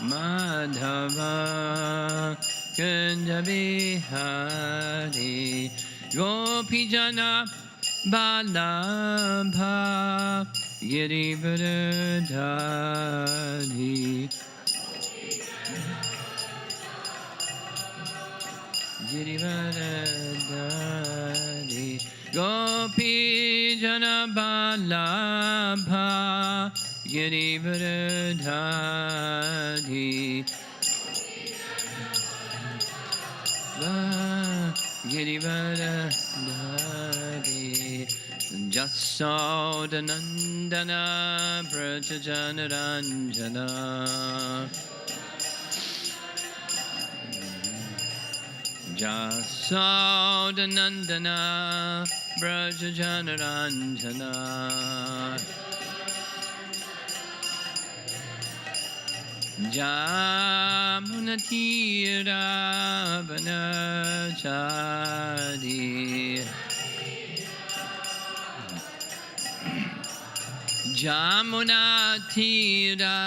Madhava Kunja Bihari Gopijana Balabha Girivardhari Girivardhari Gopijana Balabha Girivardhari Girivardhari Jasodanandana Brajajanaranjana Jasodanandana Brajajanaranjana Jamunatira Vanachari Jamunatira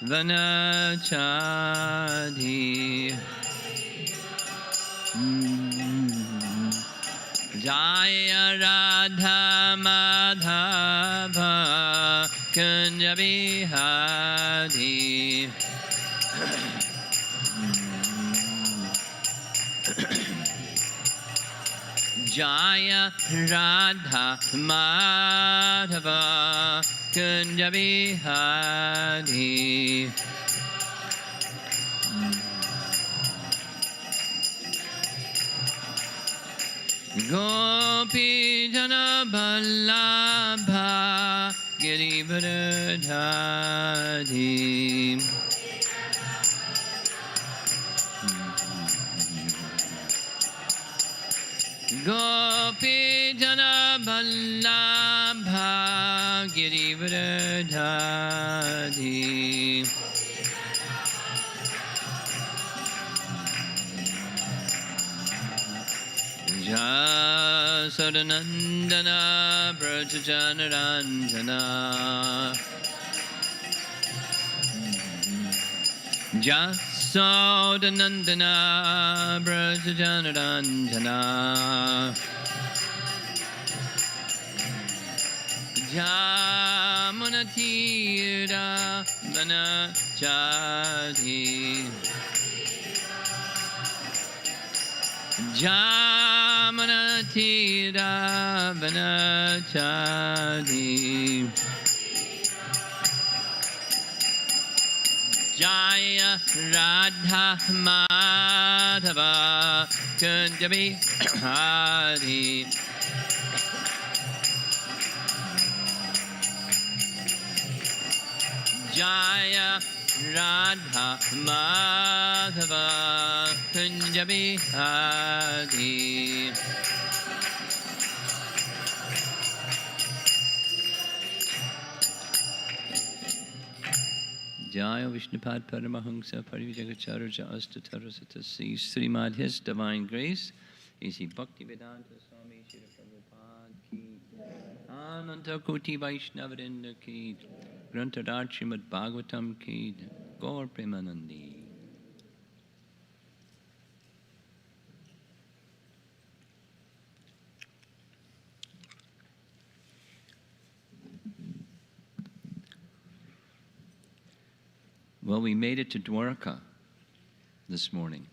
Vanachari Jaya Radha Madhava Kunja Bihari Jaya Radha Madhava Kunja Bihari Gopi Jana Vallabha Girivardhari Gopi Jana Vallabha Girivardhari Jasodanandana Brajajanaranjana Jasodanandana Brajajanaranjana Jamunatira Vanachari Jamunatira Vanachari Jaya Radha Madhava Kunja Bihari Jaya Radha Madhava Kunja Bihari Jaya Vishnupad Paramahamsa Parivijagacharya Astatarasata Srimad His Divine Grace A.C. Bhaktivedanta Swami Srila Prabhupada Ki Ananta Koti Vaishnavadinda Ki Grantadar Srimad Bhagavatam Ki Gaur Premanandi. Well, we made it to Dwarka this morning.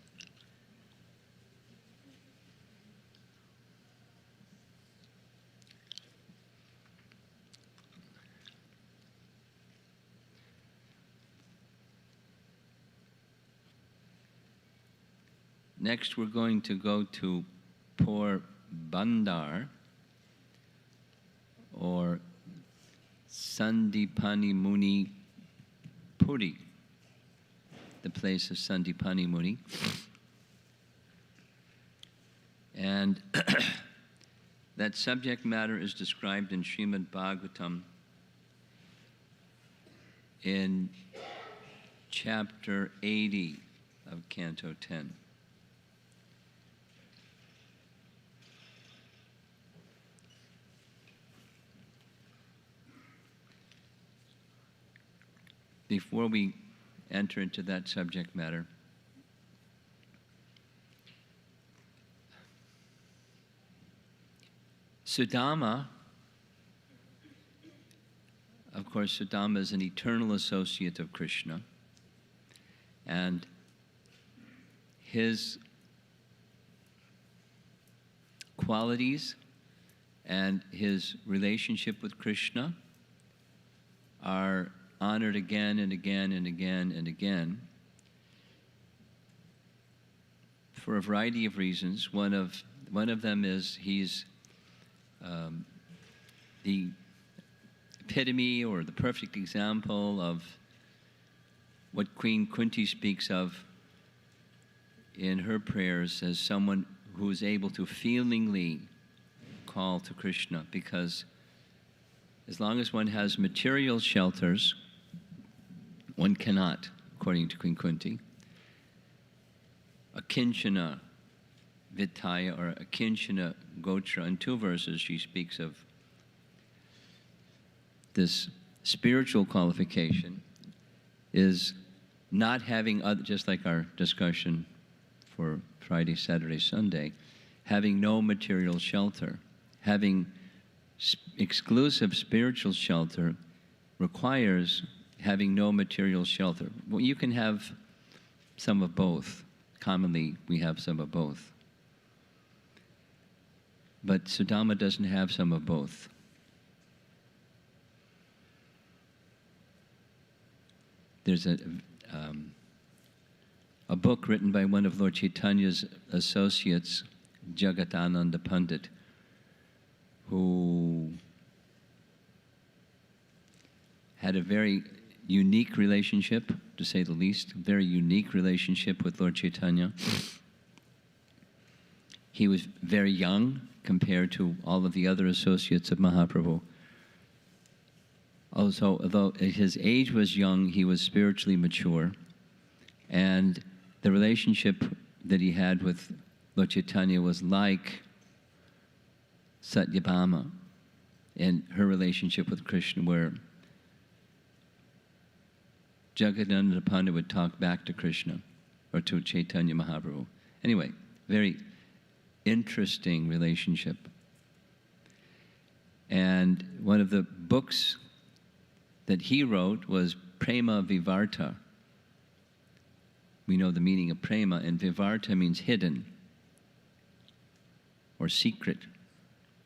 Next, we're going to go to Porbandar, or Sandipani Muni Puri, the place of Sandipani Muni. And that subject matter is described in Srimad Bhagavatam in chapter 80 of Canto 10. before we enter into that subject matter, Sudama, of course, Sudama is an eternal associate of Krishna, and his qualities and his relationship with Krishna are honored again and again and again and again for a variety of reasons. One of them is he's the epitome or the perfect example of what Queen Kunti speaks of in her prayers as someone who is able to feelingly call to Krishna, because as long as one has material shelters, one cannot, according to Queen Kunti. Akinchana Vittaya or Akinchana Gotra. In 2 verses she speaks of this spiritual qualification is not having other, just like our discussion for Friday, Saturday, Sunday, having no material shelter. Having exclusive spiritual shelter requires having no material shelter. Well, you can have some of both. Commonly, we have some of both. But Sudama doesn't have some of both. There's a book written by one of Lord Chaitanya's associates, Jagatananda Pandit, who had a very unique relationship, to say the least, very unique relationship with Lord Chaitanya. He was very young compared to all of the other associates of Mahaprabhu. Also, although his age was young, he was spiritually mature. And the relationship that he had with Lord Chaitanya was like Satyabhama and her relationship with Krishna, where Jagadananda Pandit would talk back to Krishna or to Chaitanya Mahaprabhu. Anyway, very interesting relationship. And one of the books that he wrote was Prema Vivarta. We know the meaning of prema, and Vivarta means hidden or secret.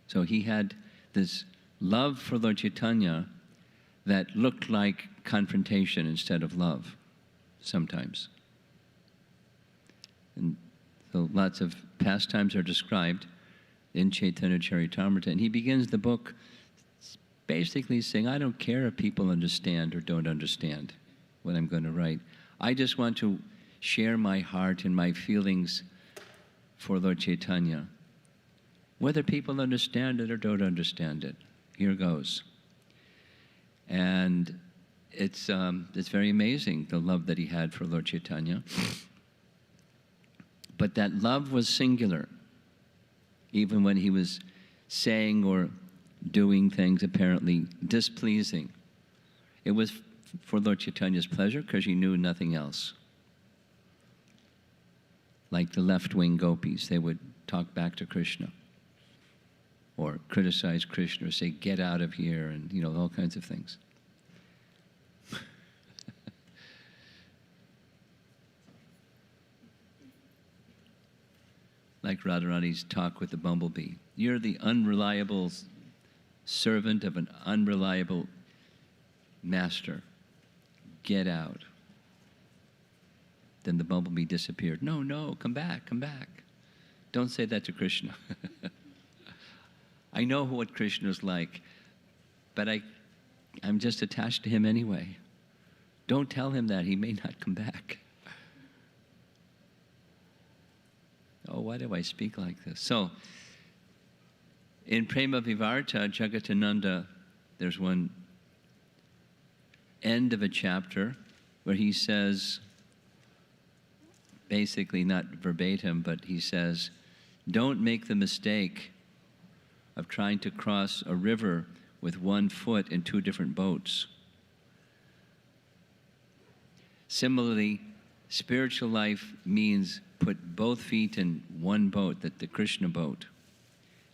So he had this love for Lord Chaitanya that looked like confrontation instead of love, sometimes. And so lots of pastimes are described in Chaitanya Charitamrita, and he begins the book basically saying, I don't care if people understand or don't understand what I'm going to write. I just want to share my heart and my feelings for Lord Chaitanya. Whether people understand it or don't understand it, here goes. And it's very amazing, the love that he had for Lord Chaitanya. But that love was singular, even when he was saying or doing things apparently displeasing. It was for Lord Chaitanya's pleasure because he knew nothing else. Like the left-wing gopis, they would talk back to Krishna or criticize Krishna or say, get out of here, and all kinds of things. Like Radharani's talk with the bumblebee. You're the unreliable servant of an unreliable master. Get out. Then the bumblebee disappeared. No, come back, come back. Don't say that to Krishna. I know what Krishna's like, but I'm just attached to him anyway. Don't tell him that. He may not come back. Oh, why do I speak like this? So, in Prema Vivarta, Jagatananda, there's one end of a chapter where he says, basically not verbatim, but he says, don't make the mistake of trying to cross a river with one foot in 2 different boats. Similarly, spiritual life means put both feet in one boat, the Krishna boat.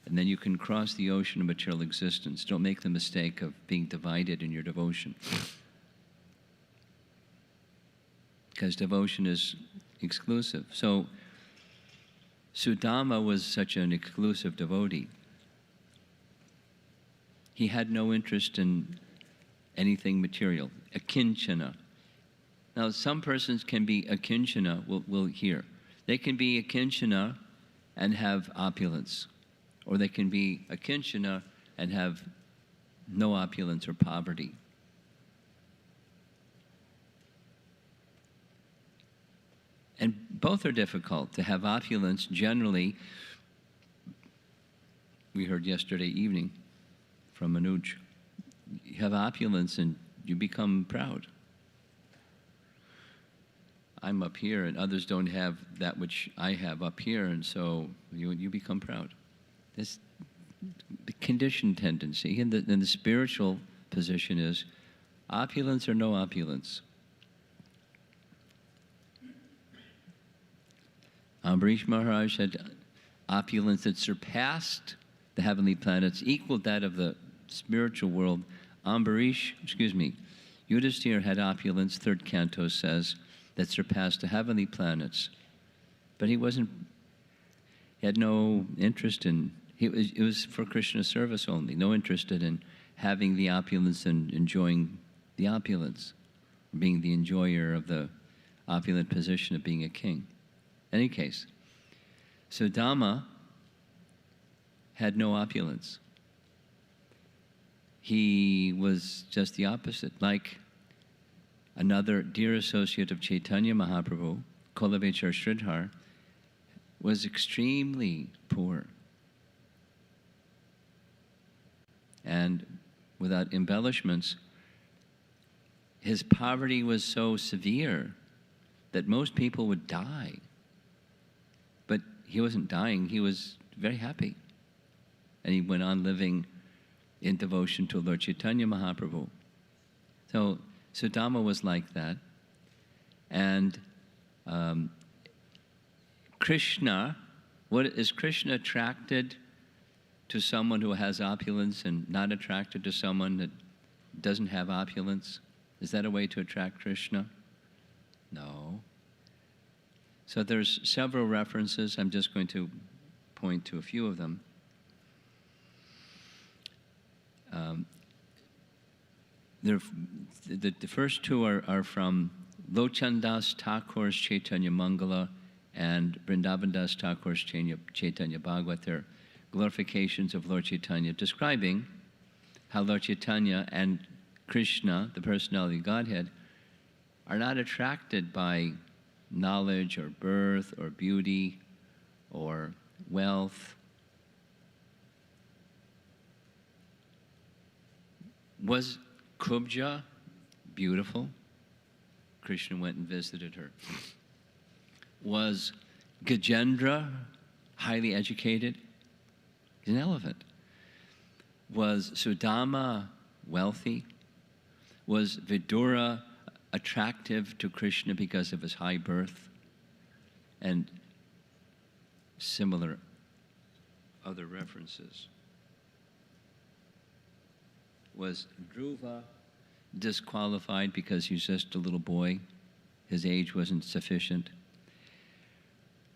And then you can cross the ocean of material existence. Don't make the mistake of being divided in your devotion. Because devotion is exclusive. So, Sudama was such an exclusive devotee. He had no interest in anything material. Akinchana. Now, some persons can be akinchana, we'll hear. They can be akinchana and have opulence. Or they can be akinchana and have no opulence or poverty. And both are difficult. To have opulence, generally, we heard yesterday evening from Anuj, you have opulence and you become proud. I'm up here and others don't have that which I have up here, and so you become proud. This the conditioned tendency. And the spiritual position is opulence or no opulence. Ambarish Maharaj had opulence that surpassed the heavenly planets, equaled that of the spiritual world. Yudhisthira had opulence, third canto says, that surpassed the heavenly planets. But he had no interest in, it was for Krishna's service only, no interest in having the opulence and enjoying the opulence, being the enjoyer of the opulent position of being a king. In any case, Sudama had no opulence. He was just the opposite, like another dear associate of Chaitanya Mahaprabhu, Kolavechar Sridhar, was extremely poor. And without embellishments, his poverty was so severe that most people would die. But he wasn't dying, he was very happy. And he went on living in devotion to Lord Chaitanya Mahaprabhu. So Sudama was like that. And Krishna, is Krishna attracted to someone who has opulence and not attracted to someone that doesn't have opulence? Is that a way to attract Krishna? No. So there's several references. I'm just going to point to a few of them. The first two are from Lochandas Thakur's Chaitanya Mangala and Vrindavandas Thakur's Chaitanya Bhagavat. They're glorifications of Lord Chaitanya, describing how Lord Chaitanya and Krishna, the personality of Godhead, are not attracted by knowledge or birth or beauty or wealth. Was Kubja beautiful? Krishna went and visited her. Was Gajendra highly educated? He's an elephant. Was Sudama wealthy? Was Vidura attractive to Krishna because of his high birth? And similar other references. Was Dhruva disqualified because he's just a little boy? His age wasn't sufficient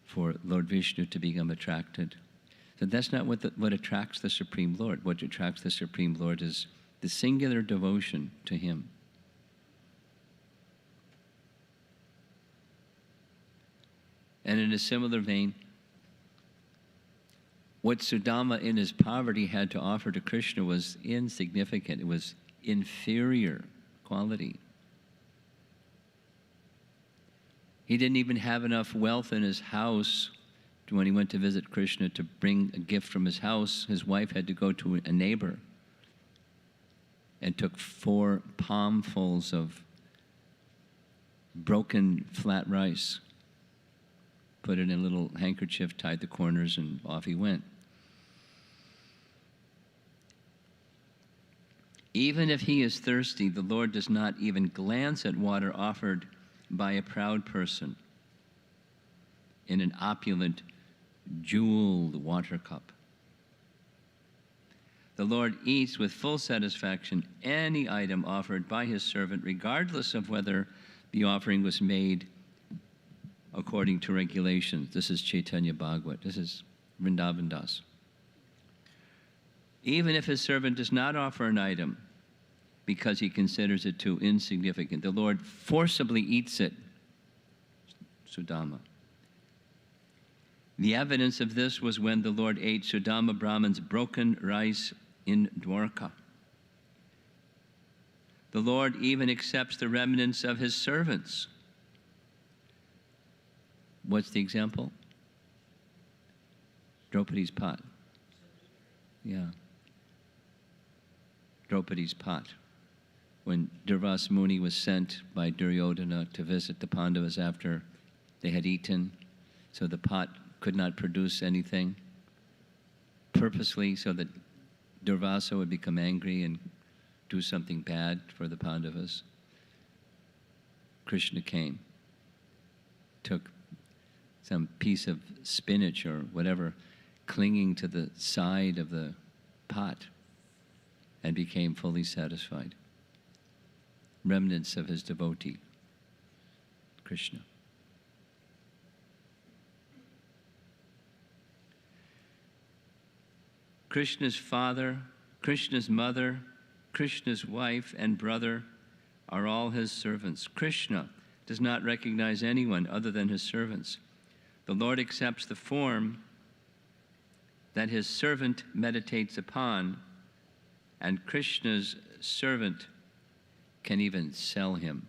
for Lord Vishnu to become attracted. So that's not what attracts the Supreme Lord. What attracts the Supreme Lord is the singular devotion to Him. And in a similar vein, what Sudama in his poverty had to offer to Krishna was insignificant. It was inferior quality. He didn't even have enough wealth in his house when he went to visit Krishna to bring a gift from his house. His wife had to go to a neighbor and took 4 palmfuls of broken flat rice, put it in a little handkerchief, tied the corners, and off he went. Even if he is thirsty, the Lord does not even glance at water offered by a proud person in an opulent, jeweled water cup. The Lord eats with full satisfaction any item offered by his servant, regardless of whether the offering was made according to regulations. This is Chaitanya Bhagavat. This is Vrindavan Das. Even if his servant does not offer an item because he considers it too insignificant, the Lord forcibly eats it. Sudama. The evidence of this was when the Lord ate Sudama Brahman's broken rice in Dwarka. The Lord even accepts the remnants of his servants. What's the example? Draupadi's pot. Yeah. Draupadi's pot. When Durvas Muni was sent by Duryodhana to visit the Pandavas after they had eaten, so the pot could not produce anything, purposely so that Durvasa would become angry and do something bad for the Pandavas. Krishna came, took some piece of spinach or whatever clinging to the side of the pot and became fully satisfied. Remnants of his devotee, Krishna. Krishna's father, Krishna's mother, Krishna's wife and brother are all his servants. Krishna does not recognize anyone other than his servants. The Lord accepts the form that his servant meditates upon, and Krishna's servant can even sell him.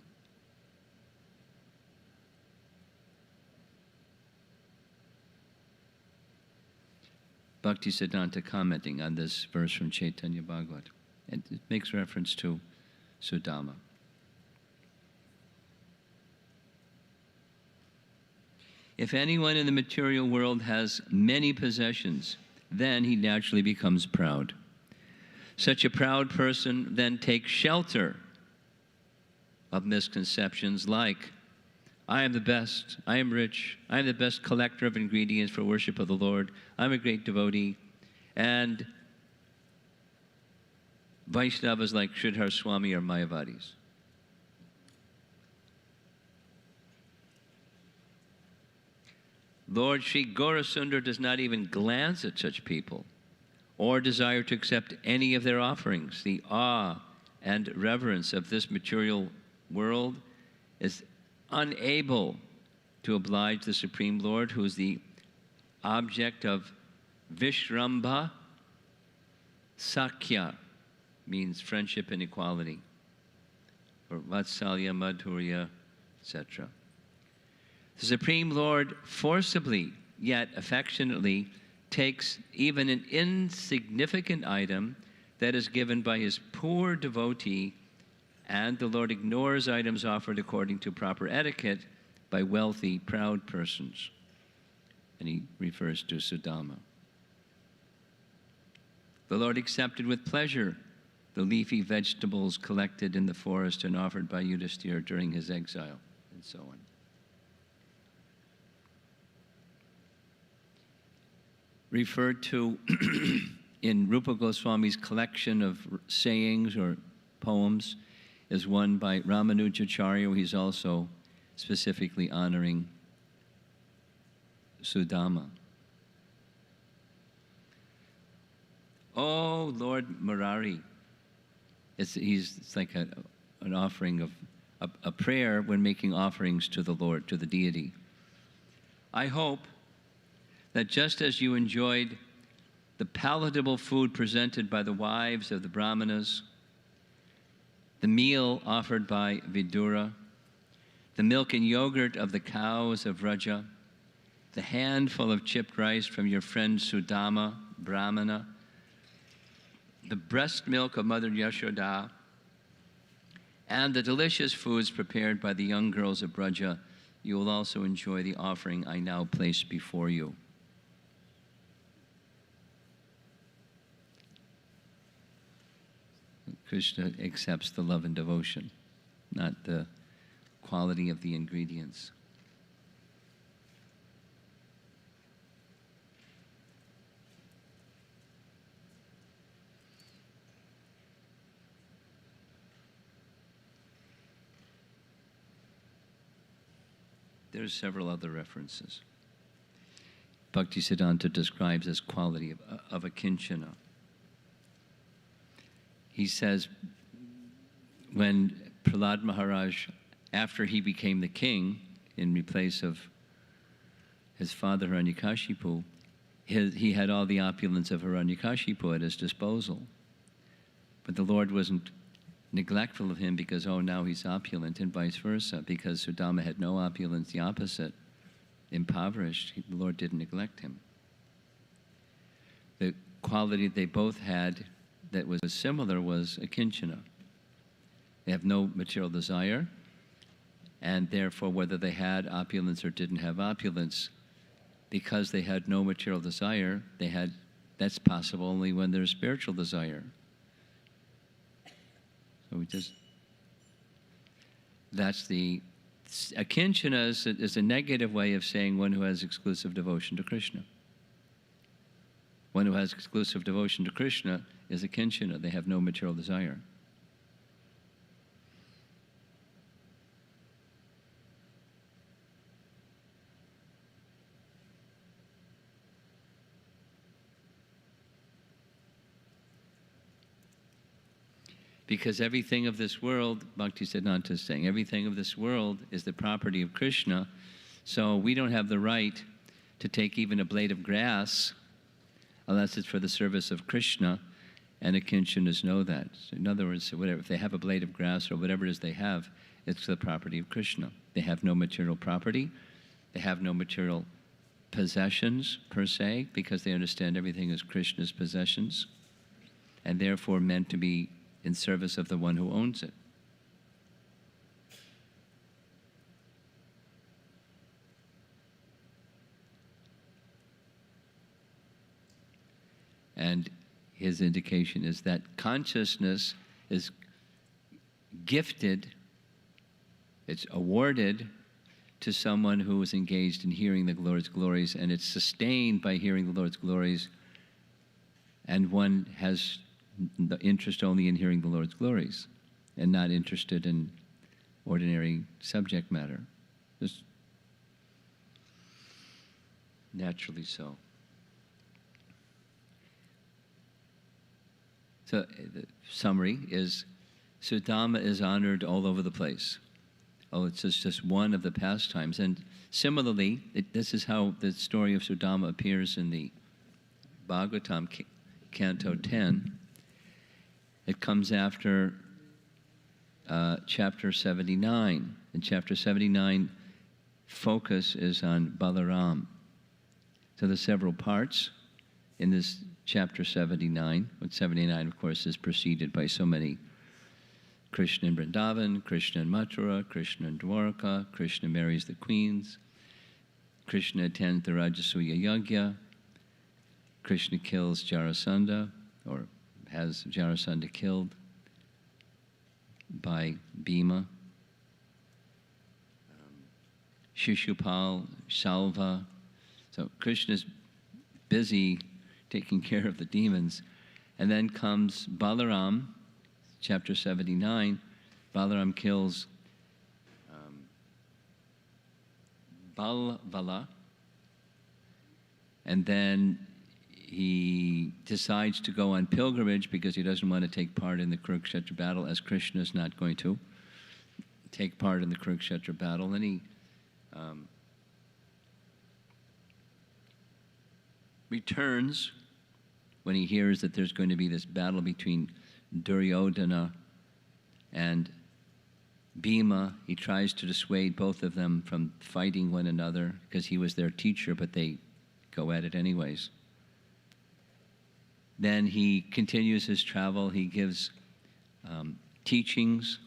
Bhaktisiddhanta commenting on this verse from Chaitanya Bhagavat, and it makes reference to Sudama. If anyone in the material world has many possessions, then he naturally becomes proud. Such a proud person then takes shelter of misconceptions like, I am the best, I am rich, I am the best collector of ingredients for worship of the Lord, I'm a great devotee, and Vaishnavas like HH Swami are Mayavadis. Lord Sri Gaurasundar does not even glance at such people or desire to accept any of their offerings. The awe and reverence of this material world is unable to oblige the Supreme Lord, who is the object of Vishrambha. Sakya means friendship and equality, or Vatsalya, Madhurya, etc. The Supreme Lord forcibly, yet affectionately, takes even an insignificant item that is given by his poor devotee, and the Lord ignores items offered according to proper etiquette by wealthy, proud persons. And he refers to Sudama. The Lord accepted with pleasure the leafy vegetables collected in the forest and offered by Yudhisthira during his exile, and so on. Referred to in Rupa Goswami's collection of sayings or poems is one by Ramanujacharya. He's also specifically honoring Sudama. Oh, Lord Murari. It's like an offering of a prayer when making offerings to the Lord, to the deity. I hope that just as you enjoyed the palatable food presented by the wives of the Brahmanas, the meal offered by Vidura, the milk and yogurt of the cows of Vraja, the handful of chipped rice from your friend Sudama, Brahmana, the breast milk of Mother Yashoda, and the delicious foods prepared by the young girls of Vraja, you will also enjoy the offering I now place before you. Krishna accepts the love and devotion, not the quality of the ingredients. There's several other references. Bhaktisiddhanta describes this quality of a kinchana. He says, when Prahlad Maharaj, after he became the king in place of his father Hiranyakashipu, he had all the opulence of Hiranyakashipu at his disposal. But the Lord wasn't neglectful of him because, oh, now he's opulent, and vice versa. Because Sudama had no opulence, the opposite, impoverished, the Lord didn't neglect him. The quality they both had that was similar was a kinchana. They have no material desire, and therefore whether they had opulence or didn't have opulence, because they had no material desire, that's possible only when there's spiritual desire. So a kinchana is a negative way of saying one who has exclusive devotion to Krishna. One who has exclusive devotion to Krishna is a kinchana. They have no material desire. Because everything of this world, Bhaktisiddhanta is saying, everything of this world is the property of Krishna, so we don't have the right to take even a blade of grass unless it's for the service of Krishna, and the kinchanas know that. So in other words, if they have a blade of grass or whatever it is they have, it's the property of Krishna. They have no material property, they have no material possessions per se, because they understand everything is Krishna's possessions, and therefore meant to be in service of the one who owns it. And his indication is that consciousness is gifted, it's awarded to someone who is engaged in hearing the Lord's glories, and it's sustained by hearing the Lord's glories, and one has the interest only in hearing the Lord's glories and not interested in ordinary subject matter. Just naturally so. So the summary is Sudama is honored all over the place. Oh, it's just one of the pastimes. And similarly, this is how the story of Sudama appears in the Bhagavatam, Canto 10. It comes after chapter 79. And chapter 79 focus is on Balaram. So there's several parts in this chapter 79. But 79, of course, is preceded by so many: Krishna in Vrindavan, Krishna in Mathura, Krishna in Dwarka, Krishna marries the queens, Krishna attends the Rajasuya Yagya, Krishna kills Jarasandha, or has Jarasandha killed by Bhima, Shishupal, Salva. So Krishna's busy taking care of the demons. And then comes Balaram, chapter 79. Balaram kills Balvala, and then he decides to go on pilgrimage because he doesn't want to take part in the Kurukshetra battle, as Krishna is not going to take part in the Kurukshetra battle. And he returns when he hears that there's going to be this battle between Duryodhana and Bhima. He tries to dissuade both of them from fighting one another because he was their teacher, but they go at it anyways. Then he continues his travel. He gives teachings.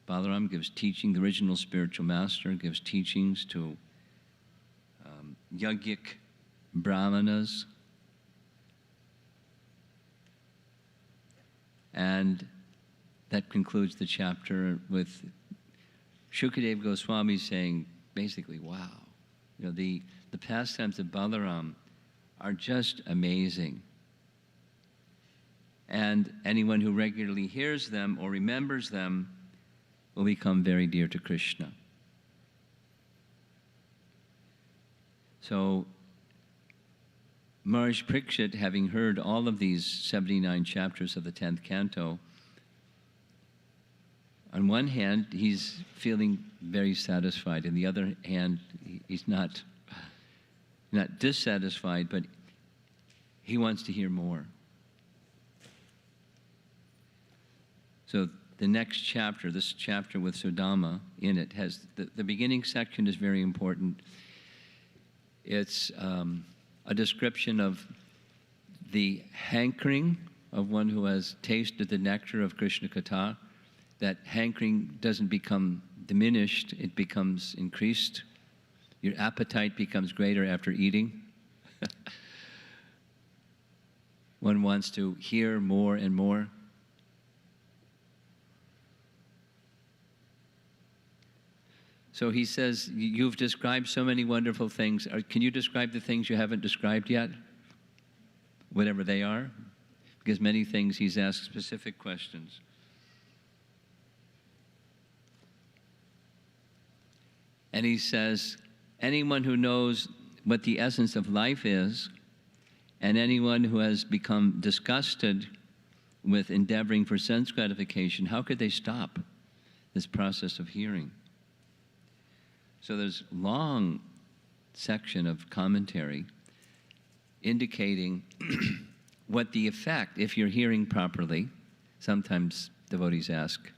Balaram gives teaching. The original spiritual master gives teachings to yogic brahmanas. And that concludes the chapter with Shukadeva Goswami is saying, basically, wow. The pastimes of Balaram are just amazing. And anyone who regularly hears them or remembers them will become very dear to Krishna. So, Maharaj Parikshit, having heard all of these 79 chapters of the 10th canto, on one hand, he's feeling very satisfied. On the other hand, he's not dissatisfied, but he wants to hear more. So the next chapter, this chapter with Sudama in it, has the beginning section is very important. It's a description of the hankering of one who has tasted the nectar of Krishna Katha. That hankering doesn't become diminished, it becomes increased. Your appetite becomes greater after eating. One wants to hear more and more. So he says, you've described so many wonderful things. Can you describe the things you haven't described yet? Whatever they are? Because many things he's asked specific questions. And he says, anyone who knows what the essence of life is, and anyone who has become disgusted with endeavoring for sense gratification, how could they stop this process of hearing? So there's a long section of commentary indicating what the effect, if you're hearing properly. Sometimes devotees ask,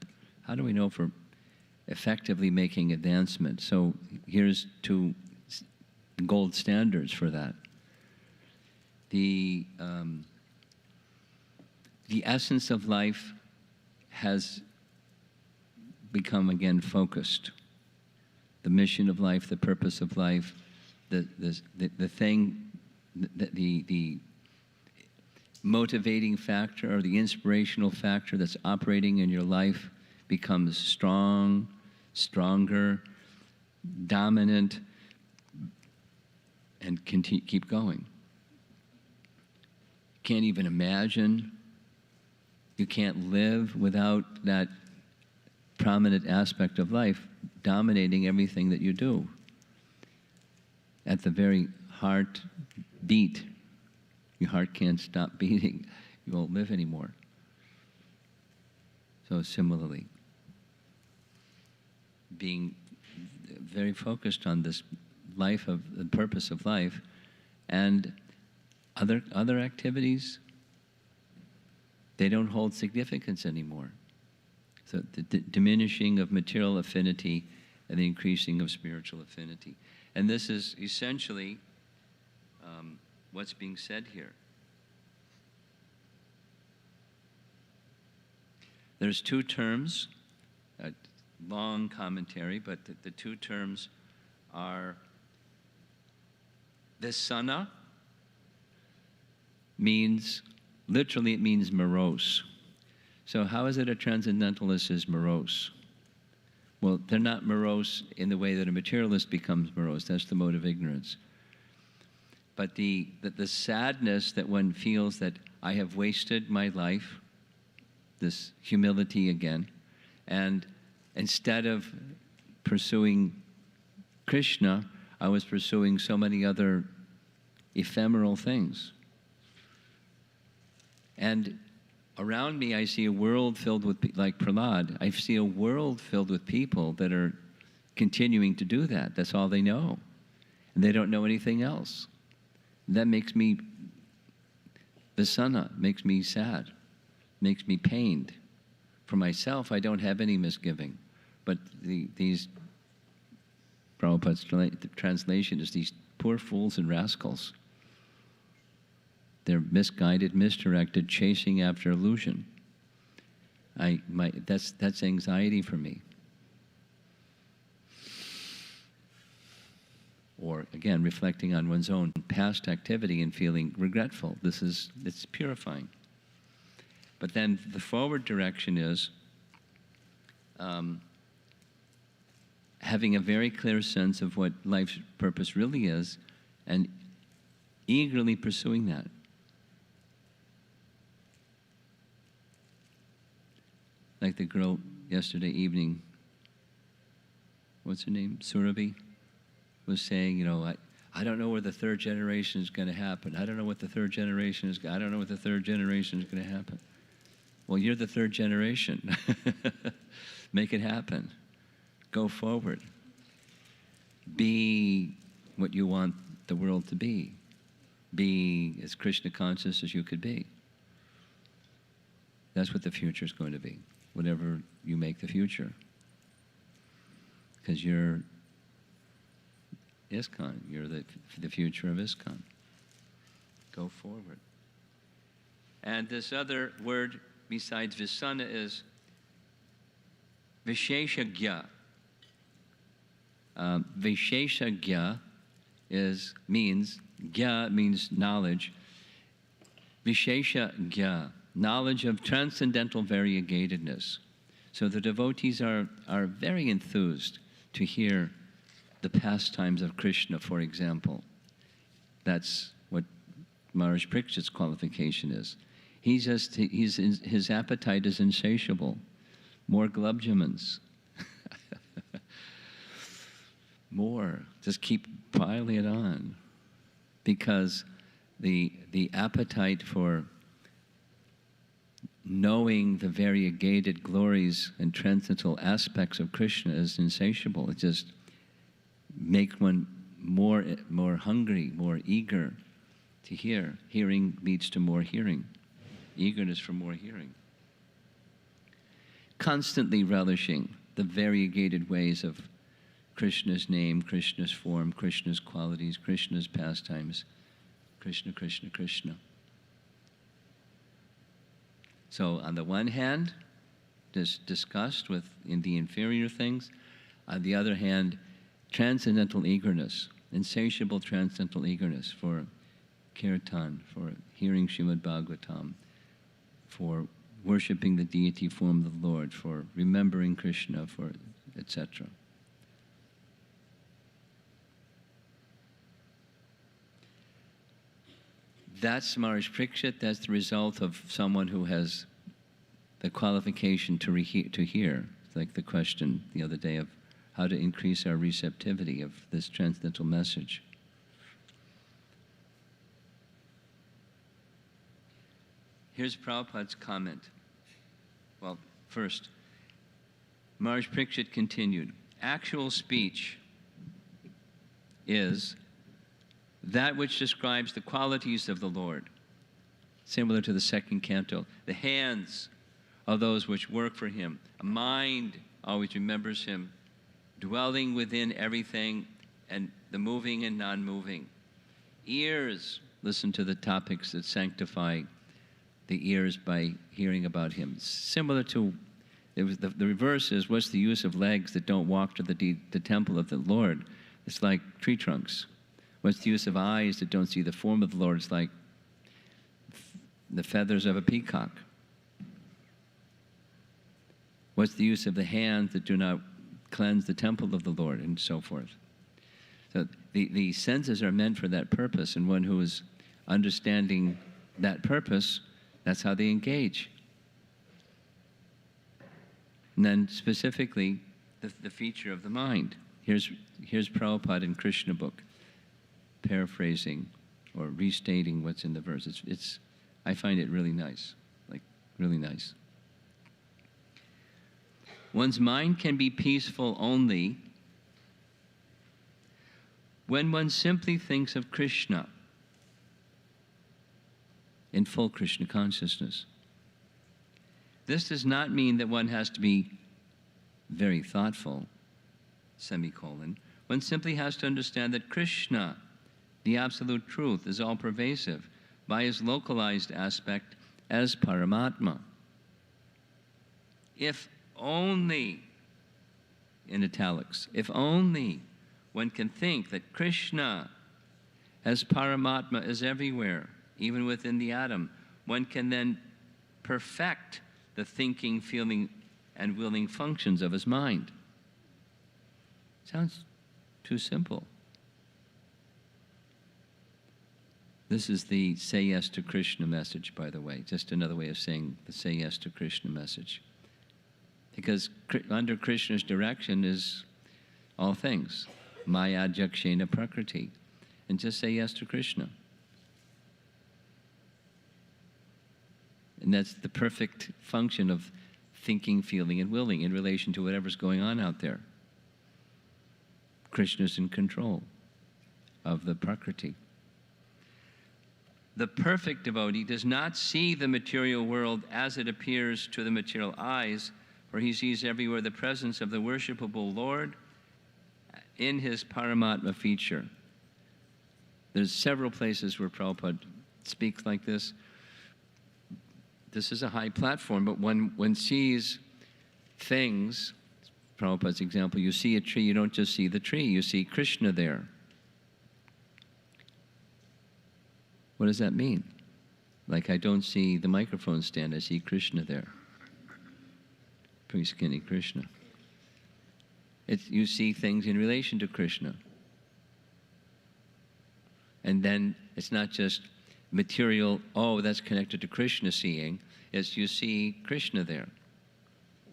how do we know if we're effectively making advancement? So here's two gold standards for that. The essence of life has become again focused. The mission of life, the purpose of life, the thing, the motivating factor or the inspirational factor that's operating in your life becomes strong, stronger, dominant, and keep going. Can't even imagine. You can't live without that prominent aspect of life dominating everything that you do. At the very heart beat, your heart can't stop beating. You won't live anymore. So similarly, being very focused on this life of the purpose of life, and other activities, they don't hold significance anymore. So the diminishing of material affinity and the increasing of spiritual affinity. And this is essentially what's being said here. There's two terms, a long commentary, but the two terms are Visana means, literally it means morose. So how is it a transcendentalist is morose? Well, they're not morose in the way that a materialist becomes morose. That's the mode of ignorance. But the sadness that one feels that I have wasted my life, this humility again, and instead of pursuing Krishna, I was pursuing so many other ephemeral things. And around me, I see a world filled with, like Prahlad, I see a world filled with people that are continuing to do that. That's all they know. And they don't know anything else. That makes me vasana, makes me sad, makes me pained. For myself, I don't have any misgiving. But these, Prabhupada's translation is these poor fools and rascals. They're misguided, misdirected, chasing after illusion. That's anxiety for me. Or again, reflecting on one's own past activity and feeling regretful. It's purifying. But then the forward direction is having a very clear sense of what life's purpose really is, and eagerly pursuing that. Like the girl yesterday evening, what's her name? Surabhi, was saying, you know, I don't know where the third generation is going to happen. I don't know what the third generation is. I don't know what the third generation is going to happen. Well, you're the third generation. Make it happen. Go forward. Be what you want the world to be. Be as Krishna conscious as you could be. That's what the future is going to be, whatever you make the future. Because you're ISKCON. You're the future of ISKCON. Go forward. And this other word besides Visana is Visheshagya. Visheshagya means, Gya means knowledge. Visheshagya, knowledge of transcendental variegatedness. So the devotees are very enthused to hear the pastimes of Krishna, for example. That's what Maharaj Parikshit's qualification is. His appetite is insatiable. More glubjamans. More. Just keep piling it on. Because the appetite for knowing the variegated glories and transcendental aspects of Krishna is insatiable. It just makes one more hungry, more eager to hear. Hearing leads to more hearing. Eagerness for more hearing. Constantly relishing the variegated ways of Krishna's name, Krishna's form, Krishna's qualities, Krishna's pastimes. Krishna, Krishna, Krishna. So on the one hand, disgust in the inferior things. On the other hand, transcendental eagerness, insatiable transcendental eagerness for kirtan, for hearing Srimad Bhagavatam, for worshipping the deity form of the Lord, for remembering Krishna, for etc. That's Maharaj Parikshit. That's the result of someone who has the qualification to hear. It's like the question the other day of how to increase our receptivity of this transcendental message. Here's Prabhupada's comment. Well, first, Maharaj Parikshit continued, actual speech is that which describes the qualities of the Lord, similar to the second canto. The hands are those which work for him. A mind always remembers him, dwelling within everything, and the moving and non-moving. Ears listen to the topics that sanctify the ears by hearing about him. Similar to, the reverse is, what's the use of legs that don't walk to the temple of the Lord? It's like tree trunks. What's the use of eyes that don't see the form of the Lord? It's like the feathers of a peacock. What's the use of the hands that do not cleanse the temple of the Lord, and so forth? So the senses are meant for that purpose, and one who is understanding that purpose, that's how they engage. And then specifically, the feature of the mind. Here's Prabhupada in Krishna book, paraphrasing or restating what's in the verse. I find it really nice, like really nice. One's mind can be peaceful only when one simply thinks of Krishna in full Krishna consciousness. This does not mean that one has to be very thoughtful, semicolon. One simply has to understand that Krishna, the absolute truth, is all-pervasive by his localized aspect as Paramatma. If only, in italics, if only one can think that Krishna as Paramatma is everywhere, even within the atom, one can then perfect the thinking, feeling, and willing functions of his mind. Sounds too simple. This is the Say Yes to Krishna message, by the way. Just another way of saying the Say Yes to Krishna message. Because under Krishna's direction is all things. Maya Jakshena Prakriti. And just say yes to Krishna. And that's the perfect function of thinking, feeling, and willing in relation to whatever's going on out there. Krishna's in control of the Prakriti. The perfect devotee does not see the material world as it appears to the material eyes, for he sees everywhere the presence of the worshipable Lord in his Paramatma feature. There's several places where Prabhupada speaks like this. This is a high platform, but one sees things, Prabhupada's example, you see a tree, you don't just see the tree, you see Krishna there. What does that mean? Like, I don't see the microphone stand, I see Krishna there. Pretty skinny Krishna. You see things in relation to Krishna. And then it's not just material, oh, that's connected to Krishna seeing. It's you see Krishna there.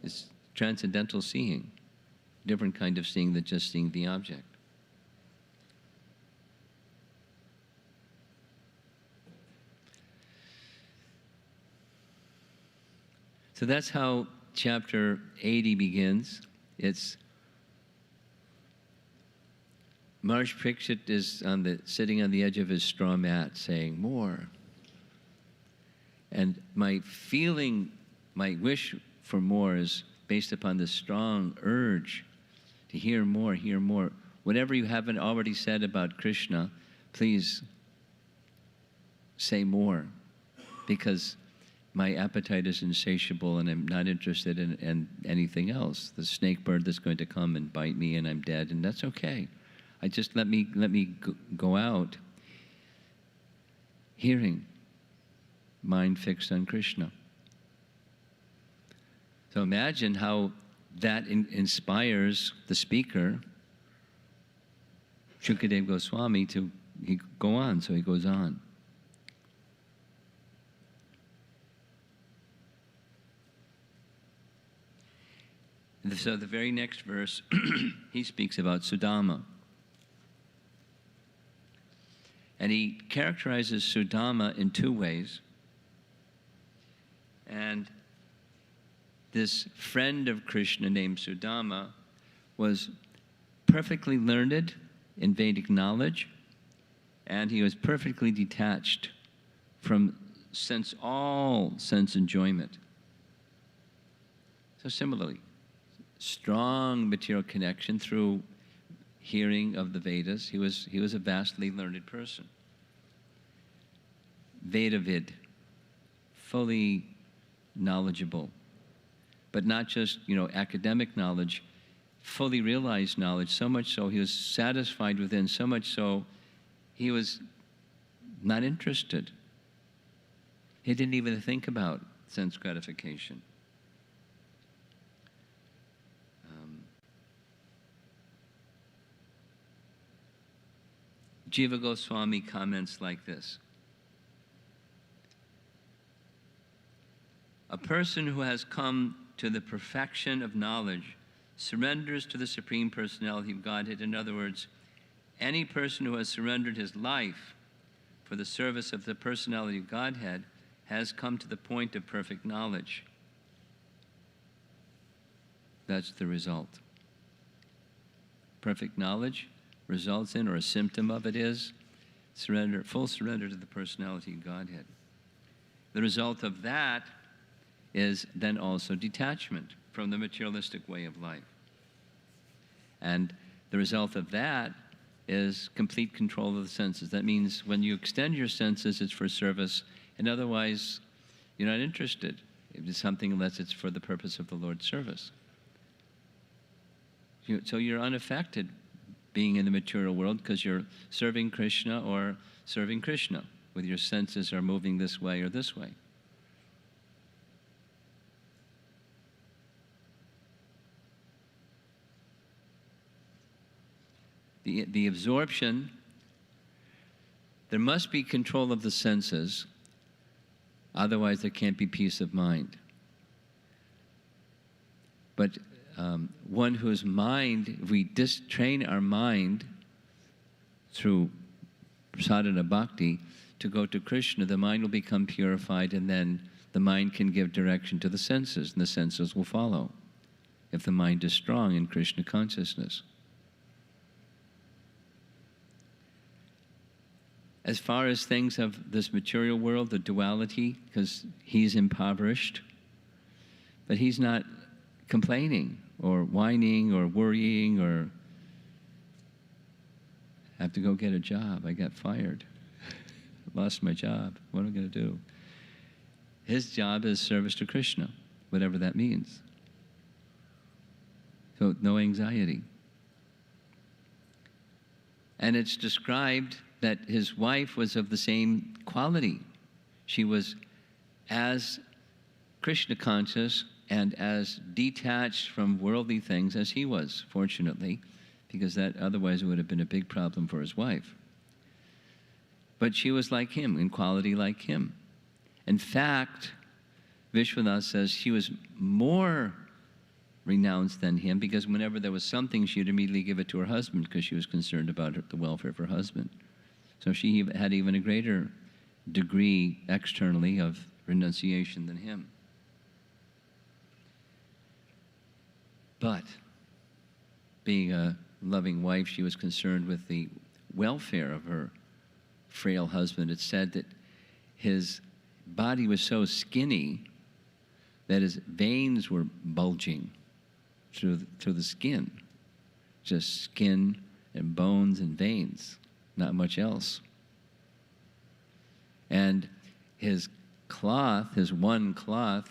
It's transcendental seeing. Different kind of seeing than just seeing the object. So that's how chapter 80 begins. It's Maharaj Parikshit is sitting on the edge of his straw mat saying, more. And my feeling, my wish for more is based upon this strong urge to hear more, hear more. Whatever you haven't already said about Krishna, please say more, because my appetite is insatiable and I'm not interested in anything else. The snake bird that's going to come and bite me and I'm dead, and that's okay. I just let me go out hearing, mind fixed on Krishna. So imagine how that inspires the speaker, Shukadeva Goswami, to go on, so he goes on. So the very next verse, he speaks about Sudama. And he characterizes Sudama in two ways. And this friend of Krishna named Sudama was perfectly learned in Vedic knowledge, and he was perfectly detached from all sense enjoyment. So similarly, strong material connection through hearing of the Vedas. He was a vastly learned person. Vedavid, fully knowledgeable, but not just, academic knowledge, fully realized knowledge, so much so he was satisfied within, so much so he was not interested. He didn't even think about sense gratification. Jiva Goswami comments like this. A person who has come to the perfection of knowledge surrenders to the Supreme Personality of Godhead. In other words, any person who has surrendered his life for the service of the Personality of Godhead has come to the point of perfect knowledge. That's the result. Perfect knowledge results in, or a symptom of it is, surrender, full surrender to the Personality of Godhead. The result of that is then also detachment from the materialistic way of life. And the result of that is complete control of the senses. That means when you extend your senses, it's for service, and otherwise you're not interested. It's something unless it's for the purpose of the Lord's service. So you're unaffected being in the material world because you're serving Krishna or serving Krishna, whether your senses are moving this way or this way. the absorption, there must be control of the senses, otherwise there can't be peace of mind. But one whose mind, if we train our mind through sadhana bhakti to go to Krishna, the mind will become purified, and then the mind can give direction to the senses, and the senses will follow, if the mind is strong in Krishna consciousness. As far as things of this material world, the duality, because he's impoverished, but he's not complaining or whining or worrying or have to go get a job. I got fired. Lost my job. What am I going to do? His job is service to Krishna, whatever that means. So no anxiety. And it's described that his wife was of the same quality. She was as Krishna conscious and as detached from worldly things as he was, fortunately, because that otherwise would have been a big problem for his wife. But she was like him, in quality like him. In fact, Vishwanath says she was more renounced than him, because whenever there was something, she would immediately give it to her husband because she was concerned about the welfare of her husband. So she had even a greater degree externally of renunciation than him. But being a loving wife, she was concerned with the welfare of her frail husband. It's said that his body was so skinny that his veins were bulging through the skin. Just skin and bones and veins, not much else. And his cloth, his one cloth,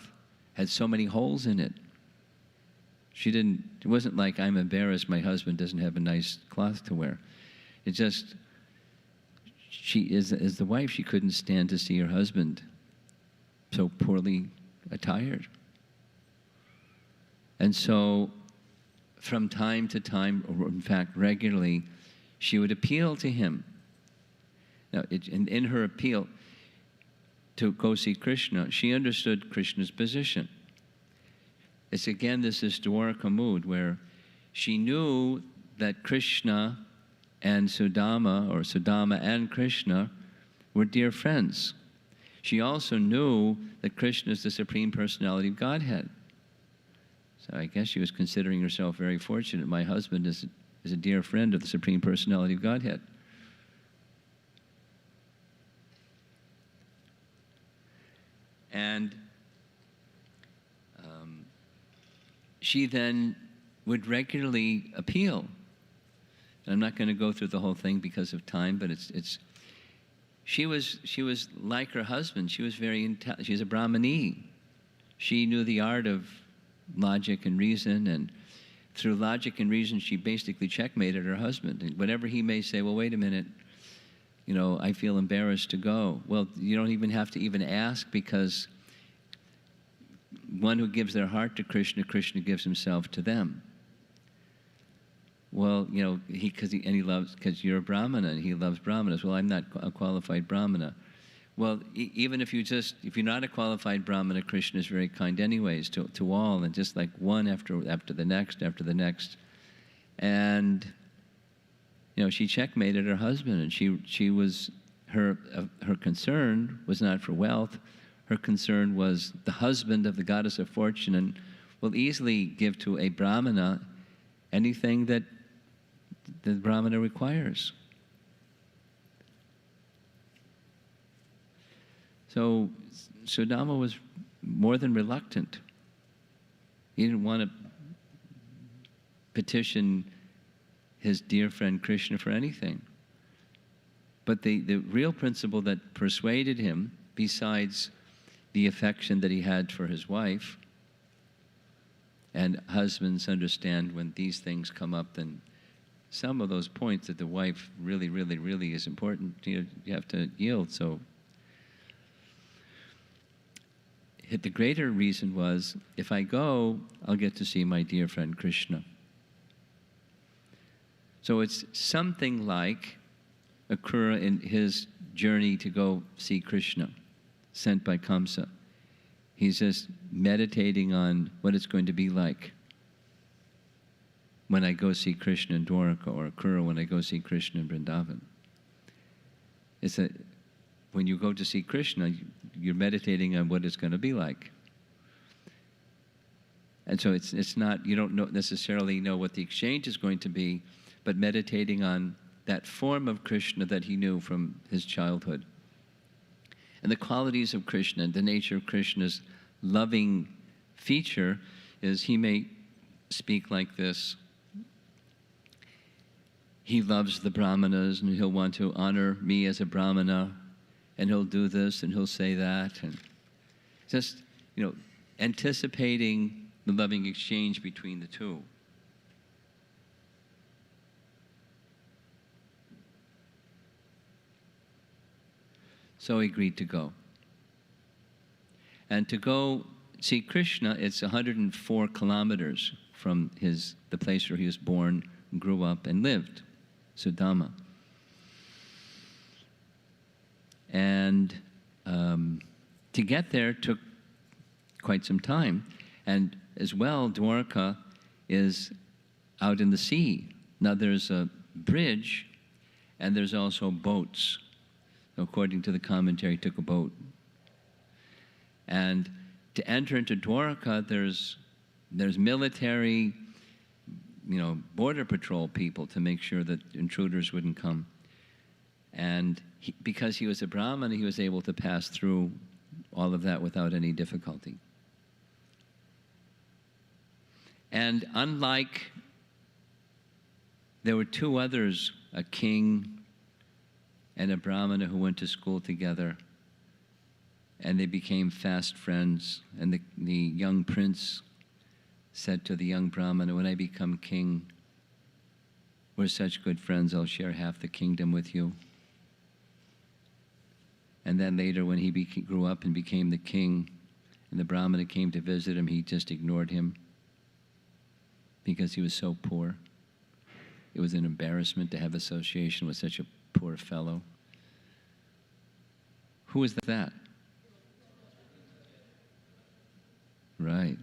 had so many holes in it. It wasn't like, I'm embarrassed my husband doesn't have a nice cloth to wear. It just, as the wife, she couldn't stand to see her husband so poorly attired. And so, from time to time, or in fact regularly, she would appeal to him. Now, in her appeal to go see Krishna, she understood Krishna's position. It's again this Dwarka mood where she knew that Krishna and Sudama, or Sudama and Krishna, were dear friends. She also knew that Krishna is the Supreme Personality of Godhead. So I guess she was considering herself very fortunate. My husband is a dear friend of the Supreme Personality of Godhead. And she then would regularly appeal. And I'm not going to go through the whole thing because of time, but she was like her husband. She was she's a Brahmani. She knew the art of logic and reason, and through logic and reason, she basically checkmated her husband. And whatever he may say, well, wait a minute, I feel embarrassed to go. Well, you don't even have to even ask, because one who gives their heart to Krishna, Krishna gives himself to them. Well, because you're a Brahmana and he loves Brahmanas. Well, I'm not a qualified Brahmana. Well, even if you're not a qualified Brahmana, Krishna is very kind anyways to all, and just like one after the next. And she checkmated her husband, and she was her concern was not for wealth. Her concern was the husband of the goddess of fortune, and will easily give to a Brahmana anything that the Brahmana requires. So Sudama was more than reluctant. He didn't want to petition his dear friend Krishna for anything. But the real principle that persuaded him, besides the affection that he had for his wife, and husbands understand when these things come up, then some of those points that the wife really, really, really is important, you have to yield. So the greater reason was, if I go, I'll get to see my dear friend Krishna. So it's something like Akrura in his journey to go see Krishna, sent by Kamsa. He's just meditating on what it's going to be like when I go see Krishna in Dwarka, or Akrura when I go see Krishna in Vrindavan. When you go to see Krishna, you're meditating on what it's going to be like. And so it's not, you don't necessarily know what the exchange is going to be, but meditating on that form of Krishna that he knew from his childhood. And the qualities of Krishna, and the nature of Krishna's loving feature is he may speak like this. He loves the Brahmanas, and he'll want to honor me as a Brahmana, and he'll do this, and he'll say that, and just, anticipating the loving exchange between the two. So he agreed to go. And to go see Krishna, it's 104 kilometers from the place where he was born, grew up, and lived, Sudama. And to get there took quite some time. And as well, Dwarka is out in the sea. Now there's a bridge, and there's also boats. According to the commentary, he took a boat. And to enter into Dwarka, there's military, border patrol people to make sure that intruders wouldn't come. And because he was a Brahmana, he was able to pass through all of that without any difficulty. And unlike, there were two others, a king and a Brahmana, who went to school together, and they became fast friends. And the young prince said to the young Brahmana, when I become king, we're such good friends, I'll share half the kingdom with you. And then later, when he grew up and became the king, and the Brahmana came to visit him, he just ignored him because he was so poor. It was an embarrassment to have association with such a poor fellow. Who is that? Right.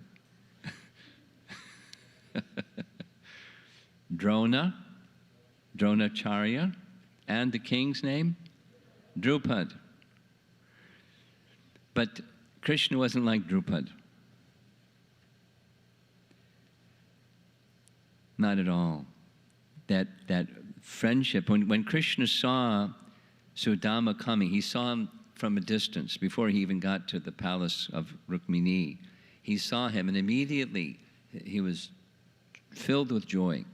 Dronacharya, and the king's name? Drupad. But Krishna wasn't like Drupad. Not at all. That friendship, when Krishna saw Sudama coming, he saw him from a distance before he even got to the palace of Rukmini. He saw him, and immediately he was filled with joy.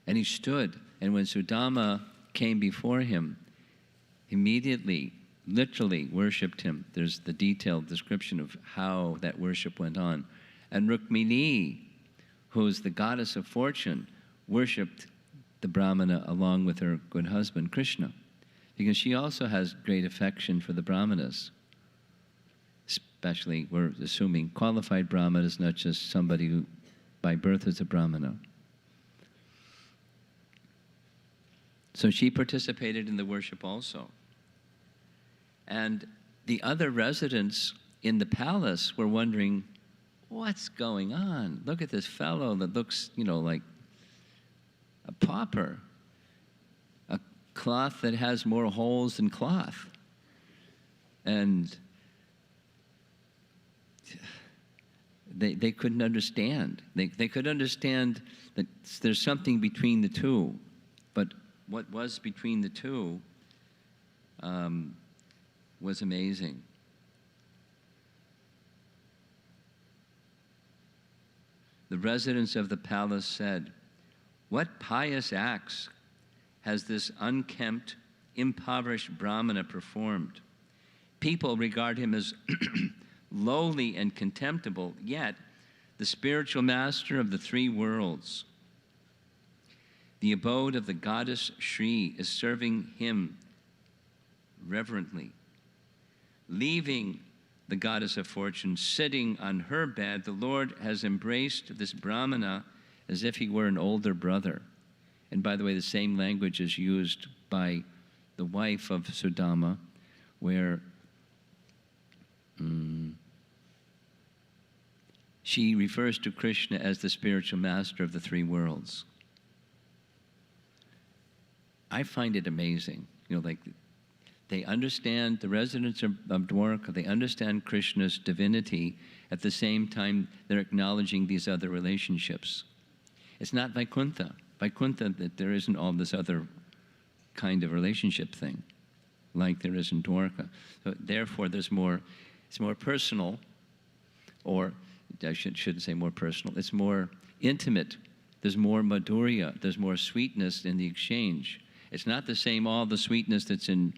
And he stood, and when Sudama came before him, immediately, literally worshipped him. There's the detailed description of how that worship went on. And Rukmini, who's the goddess of fortune, worshipped the Brahmana along with her good husband, Krishna, because she also has great affection for the Brahmanas, especially, we're assuming, qualified Brahmanas, not just somebody who by birth is a Brahmana. So she participated in the worship also. And the other residents in the palace were wondering, what's going on? Look at this fellow that looks, like a pauper. A cloth that has more holes than cloth. And they couldn't understand. They could understand that there's something between the two, but what was between the two was amazing. The residents of the palace said, "What pious acts has this unkempt, impoverished Brahmana performed? People regard him as lowly and contemptible, yet the spiritual master of the three worlds, the abode of the goddess Shri, is serving him reverently. Leaving the goddess of fortune sitting on her bed, the Lord has embraced this Brahmana as if he were an older brother And by the way, the same language is used by the wife of Sudama, where she refers to Krishna as the spiritual master of the three worlds. I find it amazing. Like they understand, the residents of Dwarka, they understand Krishna's divinity. At the same time, they're acknowledging these other relationships. It's not Vaikuntha. Vaikuntha, that there isn't all this other kind of relationship thing like there is in Dwarka. So therefore, it's more personal, or I shouldn't say more personal, it's more intimate. There's more madhurya, there's more sweetness in the exchange. It's not the same, all the sweetness that's in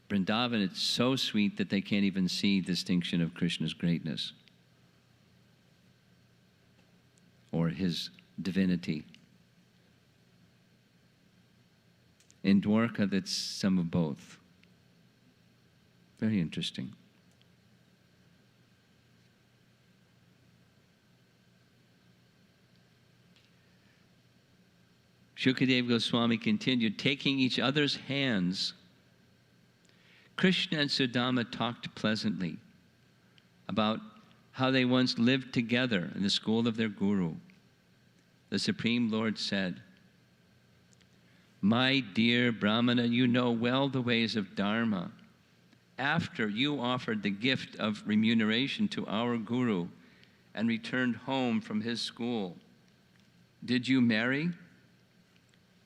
Vrindavan. It's so sweet that they can't even see distinction of Krishna's greatness or his divinity. In Dwarka, that's some of both. Very interesting. Shukadeva Goswami continued, taking each other's hands, Krishna and Sudama talked pleasantly about how they once lived together in the school of their guru. The Supreme Lord said, "My dear Brahmana, you know well the ways of Dharma. After you offered the gift of remuneration to our guru and returned home from his school, did you marry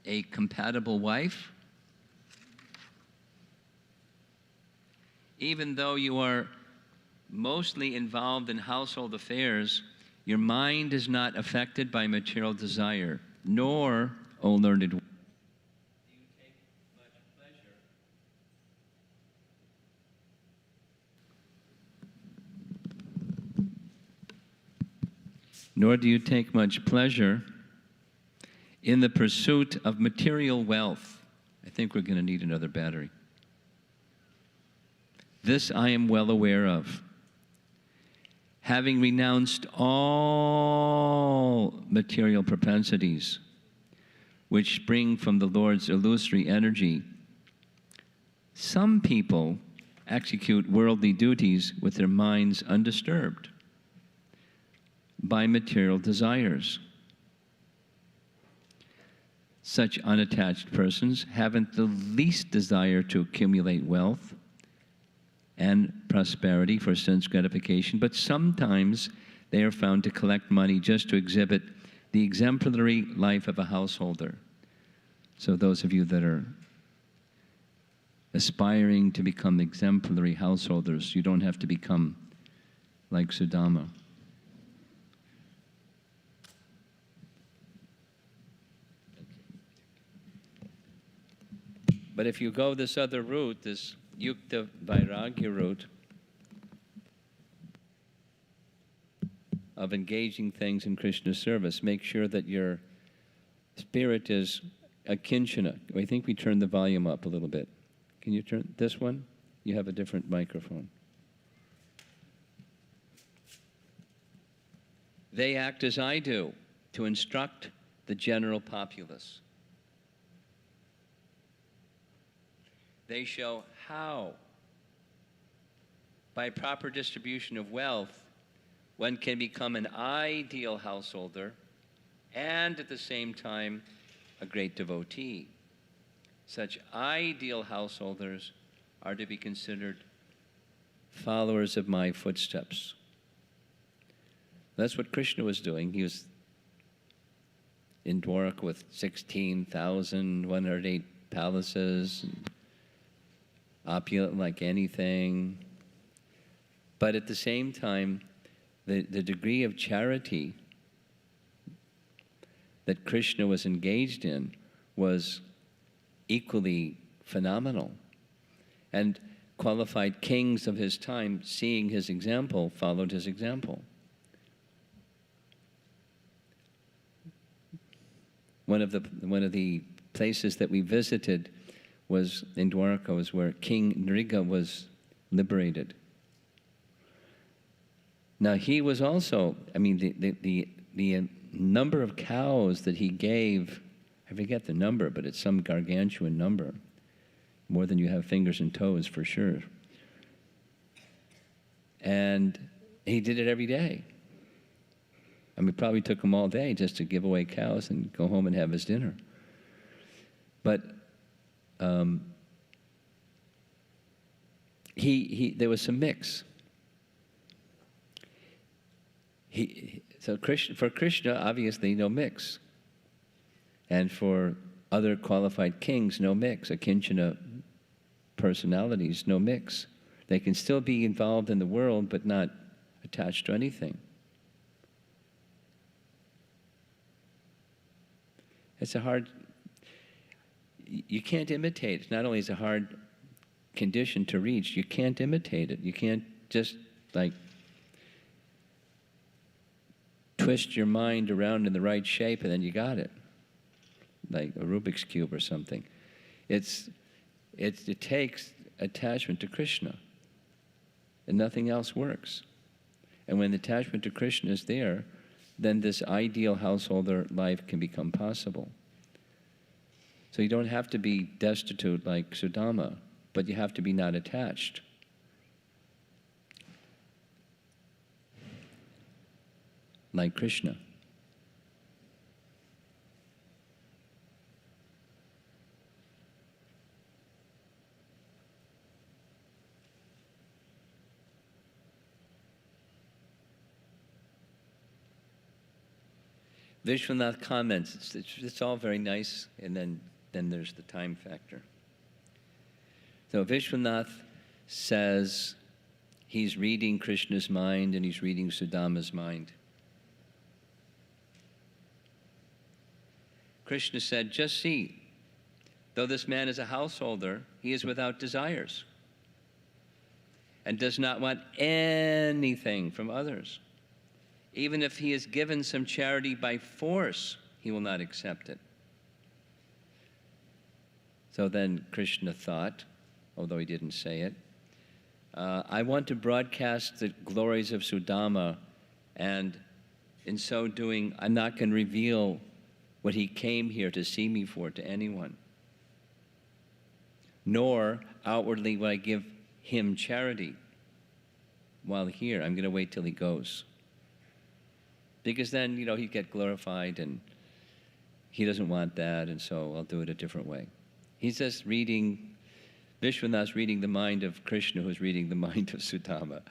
a compatible wife? Even though you are mostly involved in household affairs, your mind is not affected by material desire, nor, O learned one, do you take much pleasure in the pursuit of material wealth." I think we're going to need another battery. "This I am well aware of. Having renounced all material propensities, which spring from the Lord's illusory energy, some people execute worldly duties with their minds undisturbed by material desires. Such unattached persons haven't the least desire to accumulate wealth and prosperity for sense gratification, but sometimes they are found to collect money just to exhibit the exemplary life of a householder." So those of you that are aspiring to become exemplary householders, you don't have to become like Sudama. But if you go this other route, this Yukta Vairagya route of engaging things in Krishna's service, make sure that your spirit is a kinchana. I think we turned the volume up a little bit. Can you turn this one? You have a different microphone. "They act as I do to instruct the general populace. They show how, by proper distribution of wealth, one can become an ideal householder and at the same time a great devotee. Such ideal householders are to be considered followers of my footsteps." That's what Krishna was doing. He was in Dwarka with 16,108 palaces, opulent like anything. But at the same time, the degree of charity that Krishna was engaged in was equally phenomenal. And qualified kings of his time, seeing his example, followed his example. One of the places that we visited was in Dwarka, was where King Nriga was liberated. Now he was also, the number of cows that he gave I forget the number, but it's some gargantuan number. More than you have fingers and toes, for sure. And he did it every day. I mean, it probably took him all day just to give away cows and go home and have his dinner. But there was some mix. For Krishna, obviously, no mix. And for other qualified kings, no mix. Akinchana personalities, no mix. They can still be involved in the world, but not attached to anything. It's a hard, you can't imitate it. Not only is it a hard condition to reach, you can't imitate it. You can't just like twist your mind around in the right shape and then you got it. Like a Rubik's Cube or something. It takes attachment to Krishna. And nothing else works. And when the attachment to Krishna is there, then this ideal householder life can become possible. So you don't have to be destitute like Sudama, but you have to be not attached. Like Krishna. Vishwanath comments, it's all very nice, and then there's the time factor. So Vishwanath says he's reading Krishna's mind and he's reading Sudama's mind. Krishna said, just see, though this man is a householder, he is without desires and does not want anything from others. Even if he is given some charity by force, he will not accept it. So then Krishna thought, although he didn't say it, I want to broadcast the glories of Sudama, and in so doing, I'm not going to reveal what he came here to see me for to anyone. Nor outwardly will I give him charity while here. I'm going to wait till he goes. Because then, he'd get glorified, and he doesn't want that, and so I'll do it a different way. He's just reading, Vishwanath's reading the mind of Krishna, who's reading the mind of Sudama.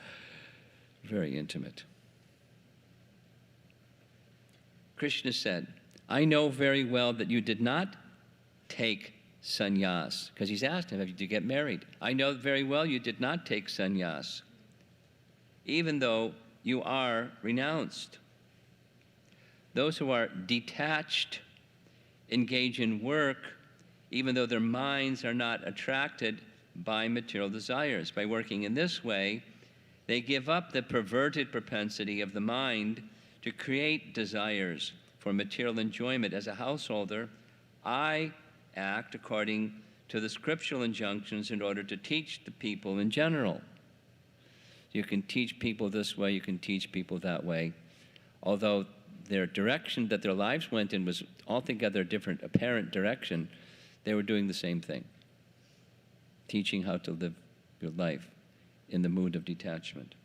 Very intimate. Krishna said, I know very well that you did not take sannyas, because he's asked him, did you get married? I know very well you did not take sannyas, even though you are renounced. Those who are detached engage in work, even though their minds are not attracted by material desires. By working in this way, they give up the perverted propensity of the mind to create desires for material enjoyment. As a householder, I act according to the scriptural injunctions in order to teach the people in general. You can teach people this way, you can teach people that way. Although their direction that their lives went in was altogether a different apparent direction, they were doing the same thing. Teaching how to live your life in the mood of detachment.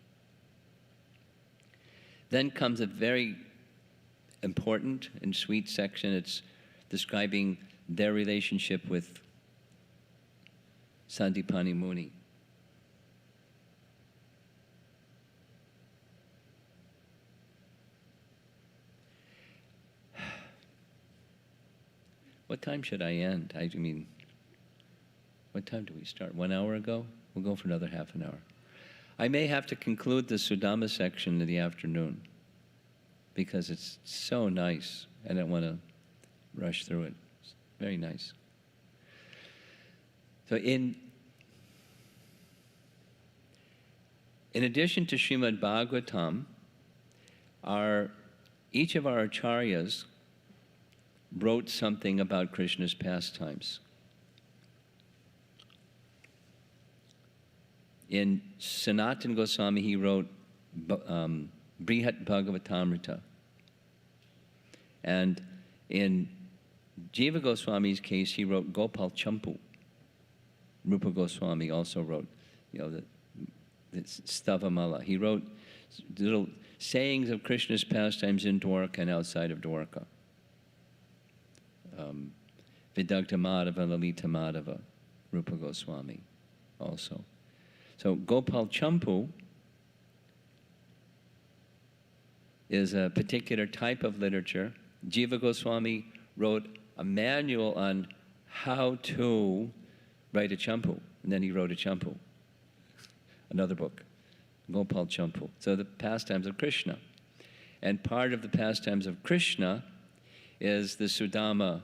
Then comes a very important and sweet section. It's describing their relationship with Sandipani Muni. What time should I end? I mean, what time do we start? 1 hour ago? We'll go for another half an hour. I may have to conclude the Sudama section in the afternoon because it's so nice. I don't want to rush through it. It's very nice. So in addition to Srimad Bhagavatam, each of our acharyas wrote something about Krishna's pastimes. In Sanatana Goswami, he wrote Brihat Bhagavatamrita. And in Jiva Goswami's case, he wrote Gopal Champu. Rupa Goswami also wrote, the Stavamala. He wrote little sayings of Krishna's pastimes in Dwarka and outside of Dwarka. Vidagdha Madhava, Lalita Madhava, Rupa Goswami also. So Gopal Champu is a particular type of literature. Jiva Goswami wrote a manual on how to write a champu, and then he wrote a champu, another book, Gopal Champu. So the pastimes of Krishna. And part of the pastimes of Krishna is the Sudama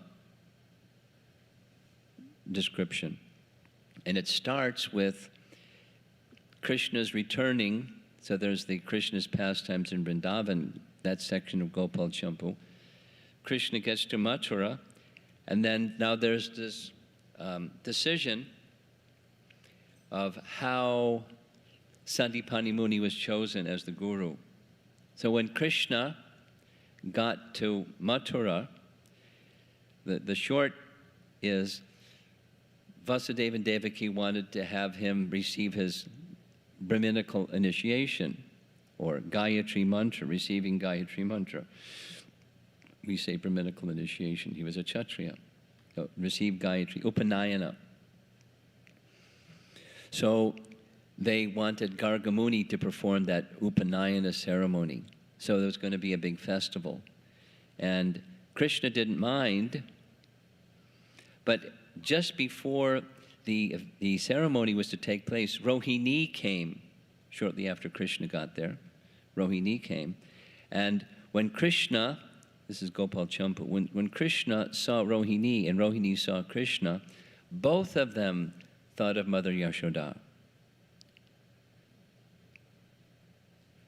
description. And it starts with Krishna's returning. So there's the Krishna's pastimes in Vrindavan, that section of Gopal Champu. Krishna gets to Mathura, and then now there's this decision of how Sandipani Muni was chosen as the guru. So when Krishna got to Mathura, the short is Vasudeva and Devaki wanted to have him receive his Brahminical initiation, or Gayatri Mantra, receiving Gayatri Mantra. We say Brahminical initiation. He was a Kshatriya. So received Gayatri, Upanayana. So they wanted Gargamuni to perform that Upanayana ceremony. So there was going to be a big festival. And Krishna didn't mind, but just before the ceremony was to take place, Rohini came shortly after Krishna got there. Rohini came. And when Krishna, this is Gopal Champu, when Krishna saw Rohini and Rohini saw Krishna, both of them thought of Mother Yashoda.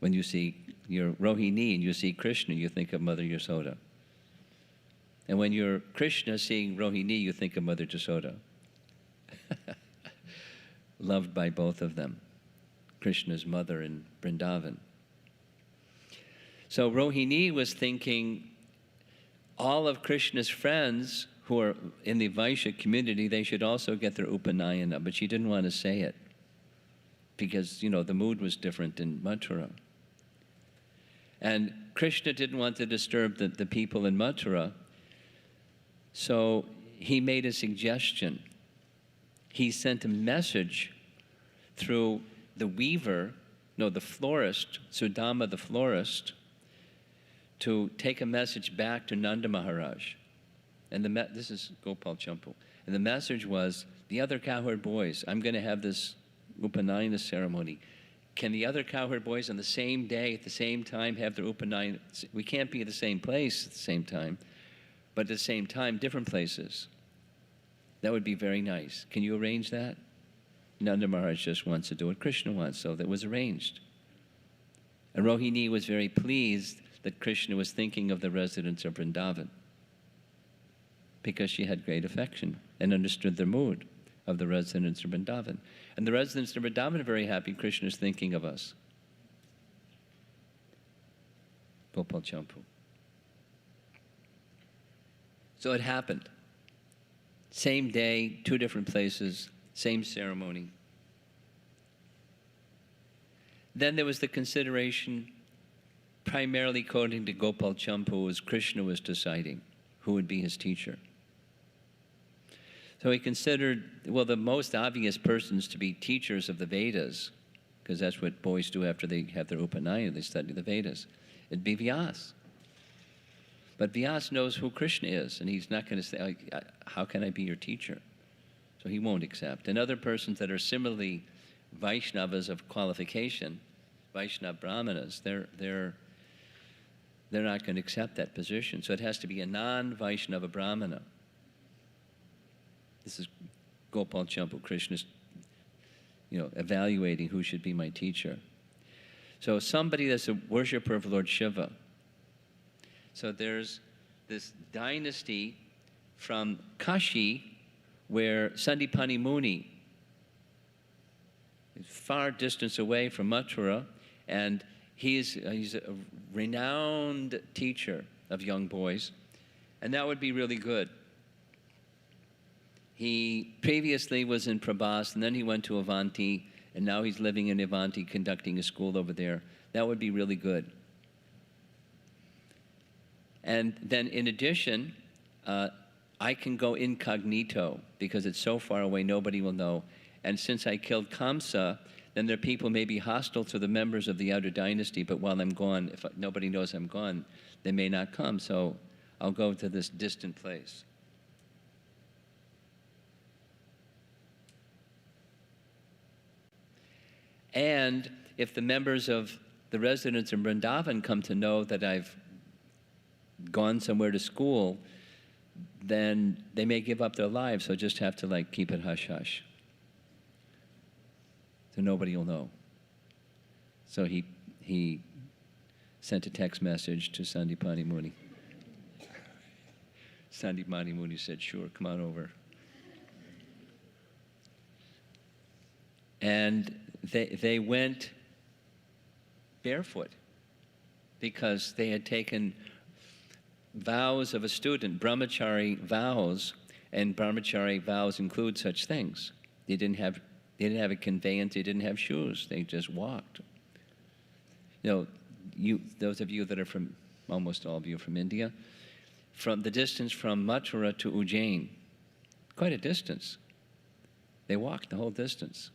When you see your Rohini and you see Krishna, you think of Mother Yashoda. And when you're Krishna seeing Rohini, you think of Mother Yashoda. Loved by both of them. Krishna's mother in Vrindavan. So Rohini was thinking all of Krishna's friends who are in the Vaishya community, they should also get their Upanayana, but she didn't want to say it because, the mood was different in Mathura. And Krishna didn't want to disturb the people in Mathura, so he made a suggestion. He sent a message through the weaver, the florist, Sudama the florist, to take a message back to Nanda Maharaj. And this is Gopal Champu. And the message was, the other cowherd boys, I'm going to have this Upanayana ceremony. Can the other cowherd boys on the same day, at the same time, have their Upanayana? We can't be at the same place at the same time, but at the same time, different places. That would be very nice. Can you arrange that? Nanda Maharaj just wants to do what Krishna wants, so that was arranged. And Rohini was very pleased that Krishna was thinking of the residents of Vrindavan because she had great affection and understood the mood of the residents of Vrindavan. And the residents of Vrindavan are very happy Krishna is thinking of us. Gopal Champu. So it happened. Same day, two different places, same ceremony. Then there was the consideration, primarily according to Gopal Champu, as Krishna was deciding who would be his teacher. So he considered, the most obvious persons to be teachers of the Vedas, because that's what boys do after they have their Upanayana, they study the Vedas. It'd be Vyas. But Vyas knows who Krishna is, and he's not going to say, how can I be your teacher? So he won't accept. And other persons that are similarly Vaishnavas of qualification, Vaishnava Brahmanas, they're not going to accept that position. So it has to be a non-Vaishnava Brahmana. This is Gopal Champu, Krishna's, evaluating who should be my teacher. So somebody that's a worshiper of Lord Shiva. So there's this dynasty from Kashi where Sandipani Muni is far distance away from Mathura, and he's a renowned teacher of young boys, and that would be really good He previously was in Prabhas, and then he went to Avanti, and now he's living in Avanti, conducting a school over there. That would be really good. And then in addition, I can go incognito because it's so far away, nobody will know. And since I killed Kamsa, then there are people may be hostile to the members of the outer dynasty, but while I'm gone, if nobody knows I'm gone, they may not come. So I'll go to this distant place. And if the members of the residents in Vrindavan come to know that I've gone somewhere to school, then they may give up their lives, so just have to like keep it hush-hush. So nobody will know. So he sent a text message to Sandipani Muni. Sandipani Muni said, sure, come on over. And they went barefoot because they had taken vows of a student, brahmachari vows, and brahmachari vows include such things. They didn't have a conveyance, they didn't have shoes, they just walked. You know, those of you that are from, almost all of you from India, from the distance from Mathura to Ujjain, quite a distance. They walked the whole distance.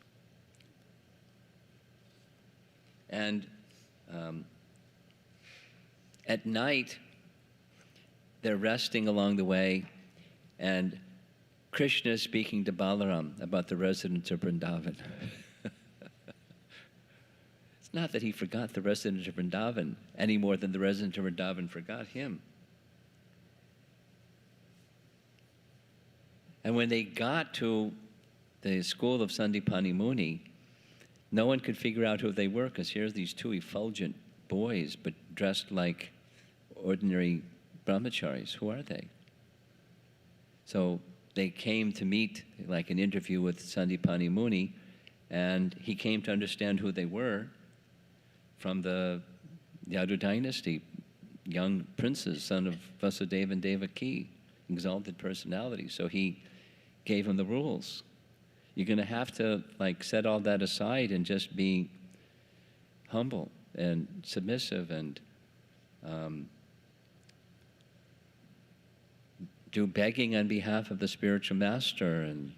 And at night, they're resting along the way, and Krishna is speaking to Balaram about the residents of Vrindavan. It's not that he forgot the residents of Vrindavan any more than the residents of Vrindavan forgot him. And when they got to the school of Sandipani Muni, no one could figure out who they were, because here's these two effulgent boys, but dressed like ordinary brahmacharis. Who are they? So they came to meet, like an interview with Sandipani Muni, and he came to understand who they were from the Yadu dynasty, young princes, son of Vasudeva and Devaki, exalted personality. So he gave him the rules. You're going to have to like set all that aside and just be humble and submissive and do begging on behalf of the spiritual master and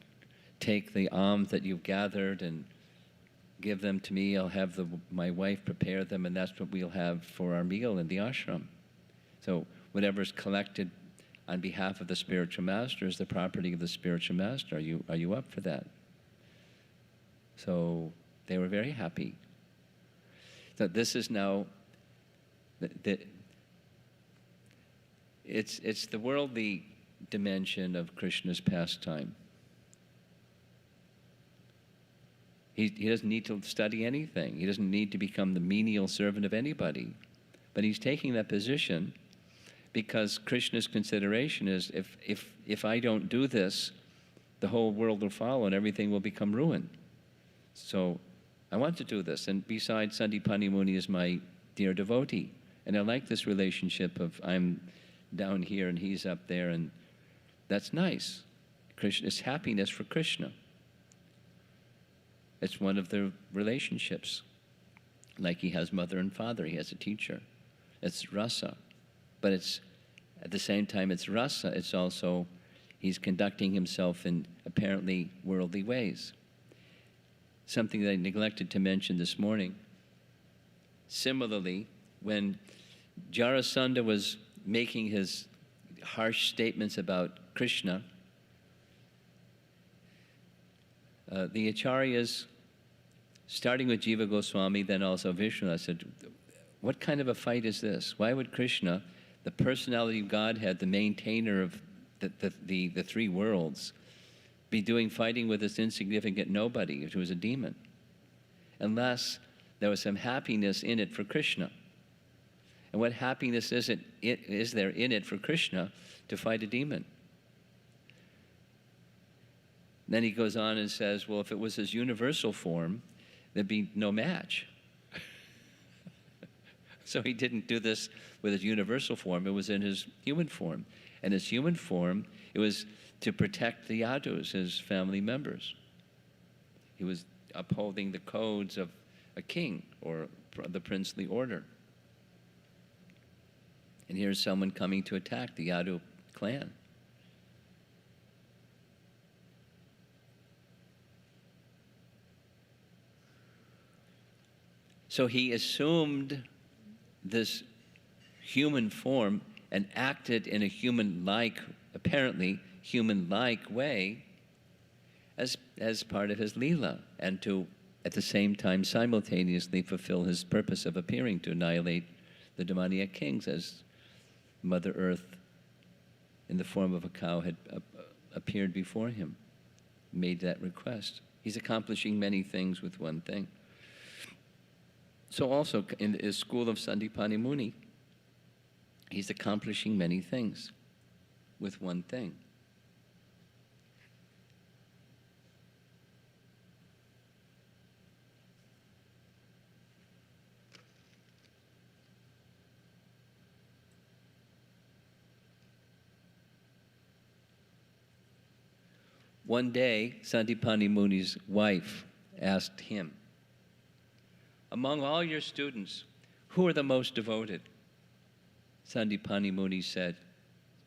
take the alms that you've gathered and give them to me. I'll have my wife prepare them, and that's what we'll have for our meal in the ashram. So whatever's collected on behalf of the spiritual master is the property of the spiritual master. Are you up for that? So they were very happy. So this is now, it's the worldly dimension of Krishna's pastime. He doesn't need to study anything. He doesn't need to become the menial servant of anybody. But he's taking that position because Krishna's consideration is if I don't do this, the whole world will follow and everything will become ruined. So I want to do this. And besides, Sandipani Muni is my dear devotee. And I like this relationship of I'm down here and he's up there, and that's nice. Krishna, it's happiness for Krishna. It's one of the relationships. Like he has mother and father, he has a teacher. It's rasa. But it's, at the same time it's rasa, it's also, he's conducting himself in apparently worldly ways. Something that I neglected to mention this morning. Similarly, when Jarasandha was making his harsh statements about Krishna, the acharyas, starting with Jiva Goswami, then also Vishnu, said, what kind of a fight is this? Why would Krishna, the personality of Godhead, the maintainer of the three worlds, be doing fighting with this insignificant nobody who was a demon? Unless there was some happiness in it for Krishna. And what happiness is there in it for Krishna to fight a demon? Then he goes on and says, well, if it was his universal form, there'd be no match. So he didn't do this with his universal form, it was in his human form. And his human form, it was to protect the Yadus, his family members. He was upholding the codes of a king or the princely order. And here's someone coming to attack the Yadu clan. So he assumed this human form and acted in a human-like, apparently human-like way as part of his Leela, and to, at the same time, simultaneously fulfill his purpose of appearing to annihilate the demoniac kings, as Mother Earth, in the form of a cow, had appeared before him, made that request. He's accomplishing many things with one thing. So also, in his school of Sandipani Muni, he's accomplishing many things with one thing. One day, Sandipani Muni's wife asked him, "Among all your students, who are the most devoted?" Sandipani Muni said,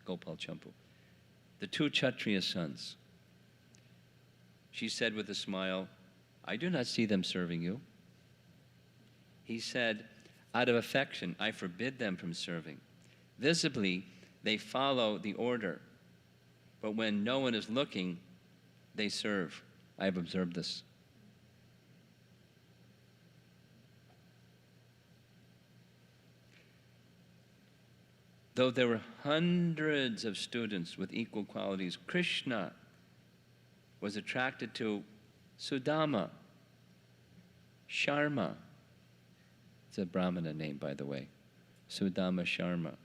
Gopal Champu, "The two Kshatriya sons." She said with a smile, "I do not see them serving you." He said, "Out of affection, I forbid them from serving. Visibly, they follow the order, but when no one is looking, they serve. I have observed this." Though there were hundreds of students with equal qualities, Krishna was attracted to Sudama, Sharma. It's a Brahmana name, by the way, Sudama Sharma.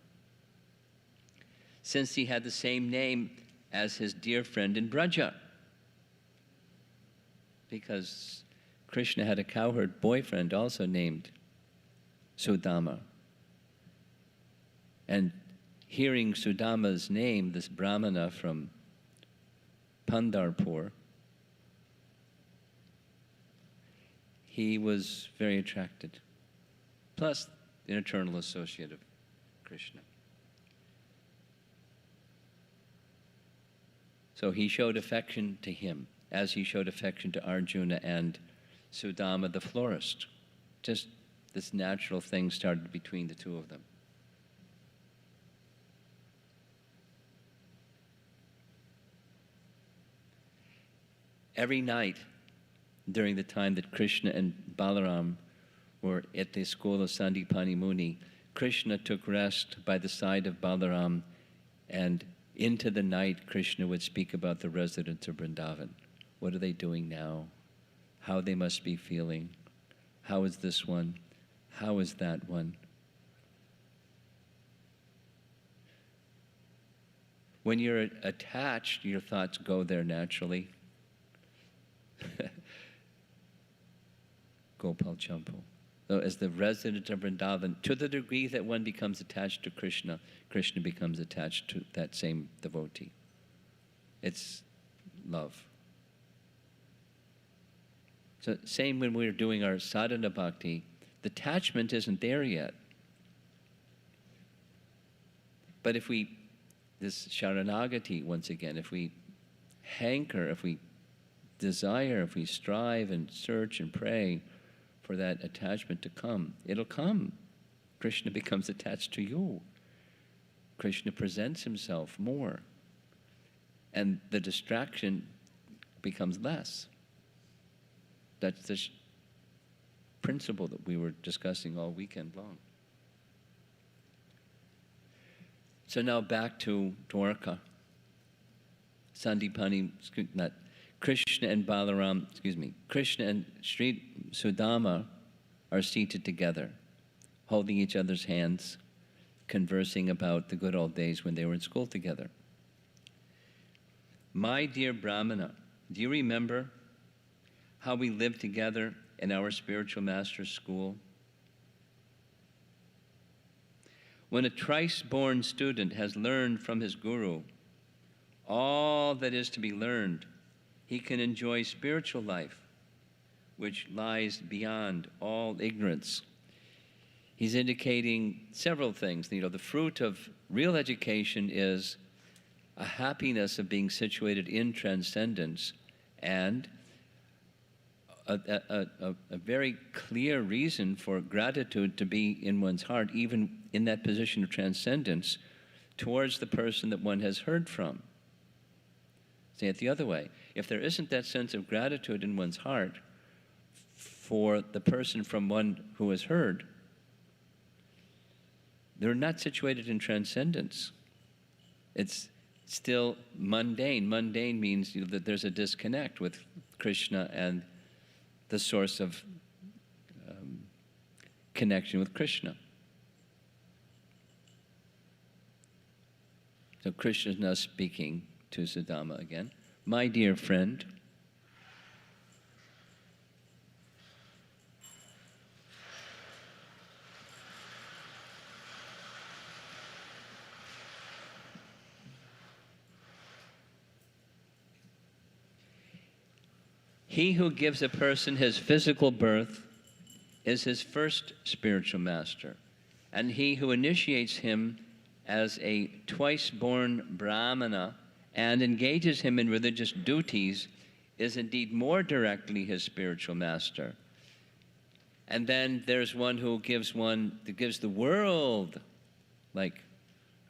Since he had the same name as his dear friend in Braja, because Krishna had a cowherd boyfriend also named Sudama. And hearing Sudama's name, this Brahmana from Pandharpur, he was very attracted. Plus, an eternal associate of Krishna. So he showed affection to him, as he showed affection to Arjuna and Sudama the florist. Just this natural thing started between the two of them. Every night, during the time that Krishna and Balaram were at the school of Sandipani Muni, Krishna took rest by the side of Balaram, and into the night Krishna would speak about the residents of Vrindavan. What are they doing now? How they must be feeling? How is this one? How is that one? When you're attached, your thoughts go there naturally. Gopal Champu. So as the resident of Vrindavan, to the degree that one becomes attached to Krishna, Krishna becomes attached to that same devotee. It's love. So same when we're doing our sadhana bhakti, the attachment isn't there yet. But if we, this sharanagati once again, if we hanker, if we desire, if we strive and search and pray for that attachment to come, it'll come. Krishna becomes attached to you. Krishna presents himself more. And the distraction becomes less. That's the principle that we were discussing all weekend long. So now back to Dwarka. Sandipani, not Krishna and Balaram, Krishna and Sri Sudama are seated together, holding each other's hands, conversing about the good old days when they were in school together. "My dear Brahmana, do you remember how we lived together in our spiritual master's school? When a thrice-born student has learned from his guru all that is to be learned, he can enjoy spiritual life, which lies beyond all ignorance. He's indicating several things. The fruit of real education is a happiness of being situated in transcendence, and a very clear reason for gratitude to be in one's heart, even in that position of transcendence, towards the person that one has heard from. Say it the other way. If there isn't that sense of gratitude in one's heart for the person from one who has heard, they're not situated in transcendence. It's still mundane. Mundane means that there's a disconnect with Krishna and the source of connection with Krishna. So Krishna is now speaking to Sudama again. My dear friend, he who gives a person his physical birth is his first spiritual master, and he who initiates him as a twice-born Brahmana and engages him in religious duties is indeed more directly his spiritual master. And then there's one who gives the world, like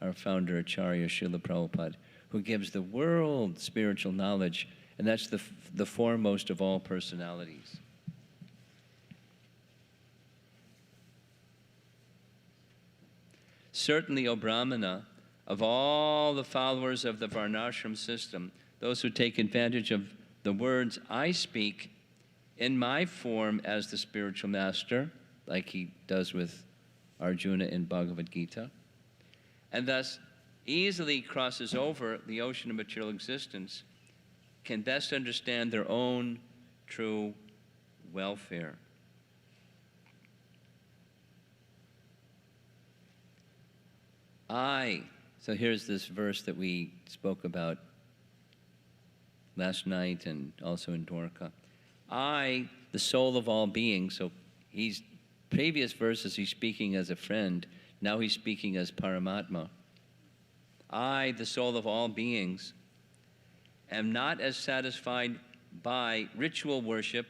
our founder Acharya Srila Prabhupada, who gives the world spiritual knowledge, and that's the foremost of all personalities. Certainly, O Brahmana, of all the followers of the Varnashram system, those who take advantage of the words I speak in my form as the spiritual master, like he does with Arjuna in Bhagavad Gita, and thus easily crosses over the ocean of material existence, can best understand their own true welfare. So here's this verse that we spoke about last night and also in Dwarka. I, the soul of all beings, so previous verses he's speaking as a friend, now he's speaking as Paramatma. I, the soul of all beings, am not as satisfied by ritual worship,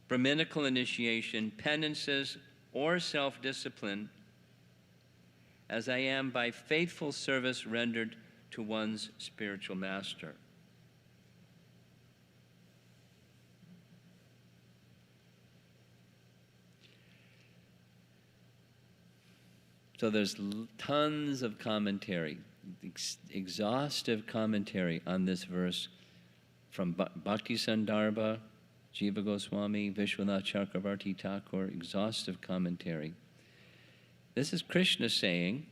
Brahminical initiation, penances, or self-discipline as I am by faithful service rendered to one's spiritual master. So there's tons of commentary, exhaustive commentary on this verse from Bhakti Sandarbha, Jiva Goswami, Vishwanath Chakravarti Thakur, exhaustive commentary. This is Krishna saying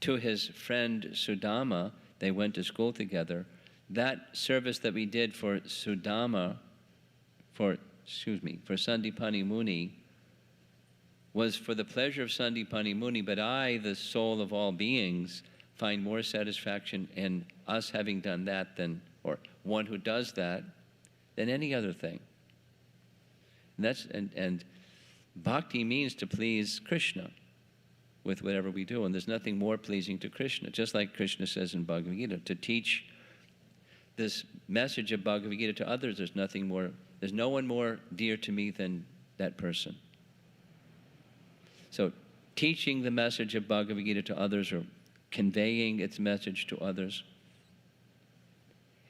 to his friend Sudama, they went to school together, that service that we did for Sudama, for Sandipani Muni, was for the pleasure of Sandipani Muni, but I, the soul of all beings, find more satisfaction in us having done that than, or one who does that, than any other thing. And bhakti means to please Krishna with whatever we do, and there's nothing more pleasing to Krishna. Just like Krishna says in Bhagavad Gita, to teach this message of Bhagavad Gita to others, there's no one more dear to me than that person. So teaching the message of Bhagavad Gita to others, or conveying its message to others,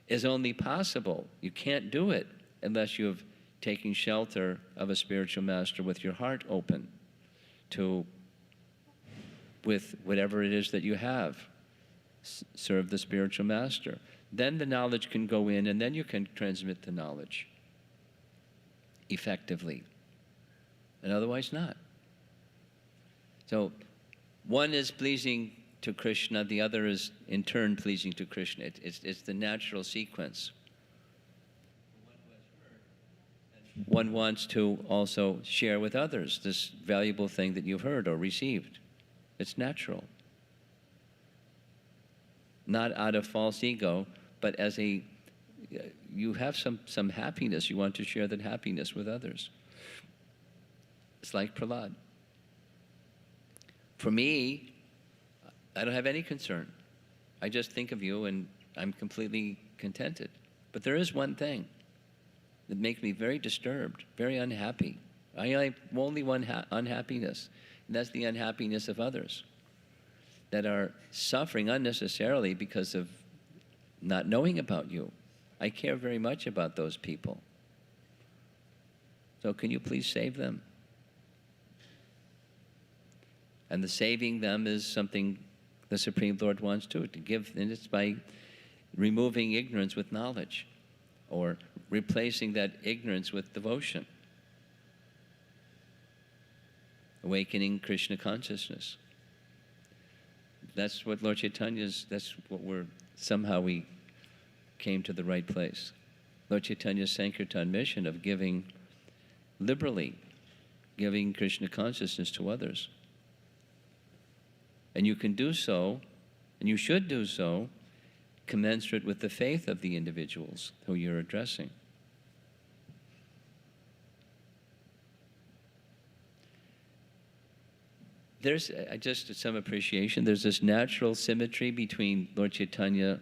is only possible. You can't do it unless you have taken shelter of a spiritual master with your heart open with whatever it is that you have. Serve the spiritual master. Then the knowledge can go in, and then you can transmit the knowledge effectively. And otherwise not. So one is pleasing to Krishna, the other is in turn pleasing to Krishna. It's the natural sequence. One wants to also share with others this valuable thing that you've heard or received. It's natural. Not out of false ego, but as you have some happiness. You want to share that happiness with others. It's like Prahlad. For me, I don't have any concern. I just think of you and I'm completely contented. But there is one thing that makes me very disturbed, very unhappy. I have only one unhappiness, and that's the unhappiness of others that are suffering unnecessarily because of not knowing about you. I care very much about those people. So can you please save them? And the saving them is something the Supreme Lord wants to give, and it's by removing ignorance with knowledge, or replacing that ignorance with devotion, awakening Krishna consciousness. That's what Lord Chaitanya's, that's what somehow we came to the right place. Lord Chaitanya's Sankirtan mission of giving liberally, giving Krishna consciousness to others. And you can do so, and you should do so, commensurate with the faith of the individuals who you're addressing. There's just some appreciation. There's this natural symmetry between Lord Chaitanya,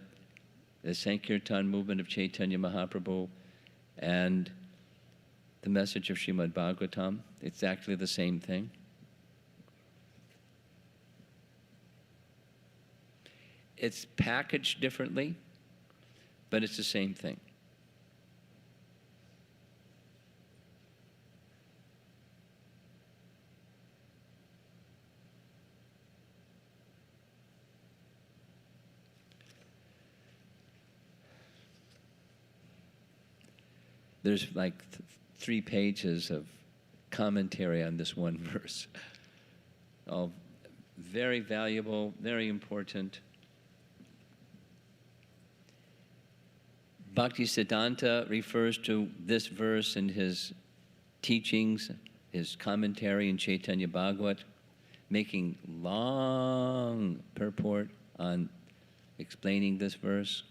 the Sankirtan movement of Chaitanya Mahaprabhu, and the message of Srimad Bhagavatam. It's actually the same thing. It's packaged differently, but it's the same thing. There's like 3 pages of commentary on this one verse. All very valuable, very important. Bhaktisiddhanta refers to this verse in his teachings, his commentary in Chaitanya Bhagavat, making long purport on explaining this verse.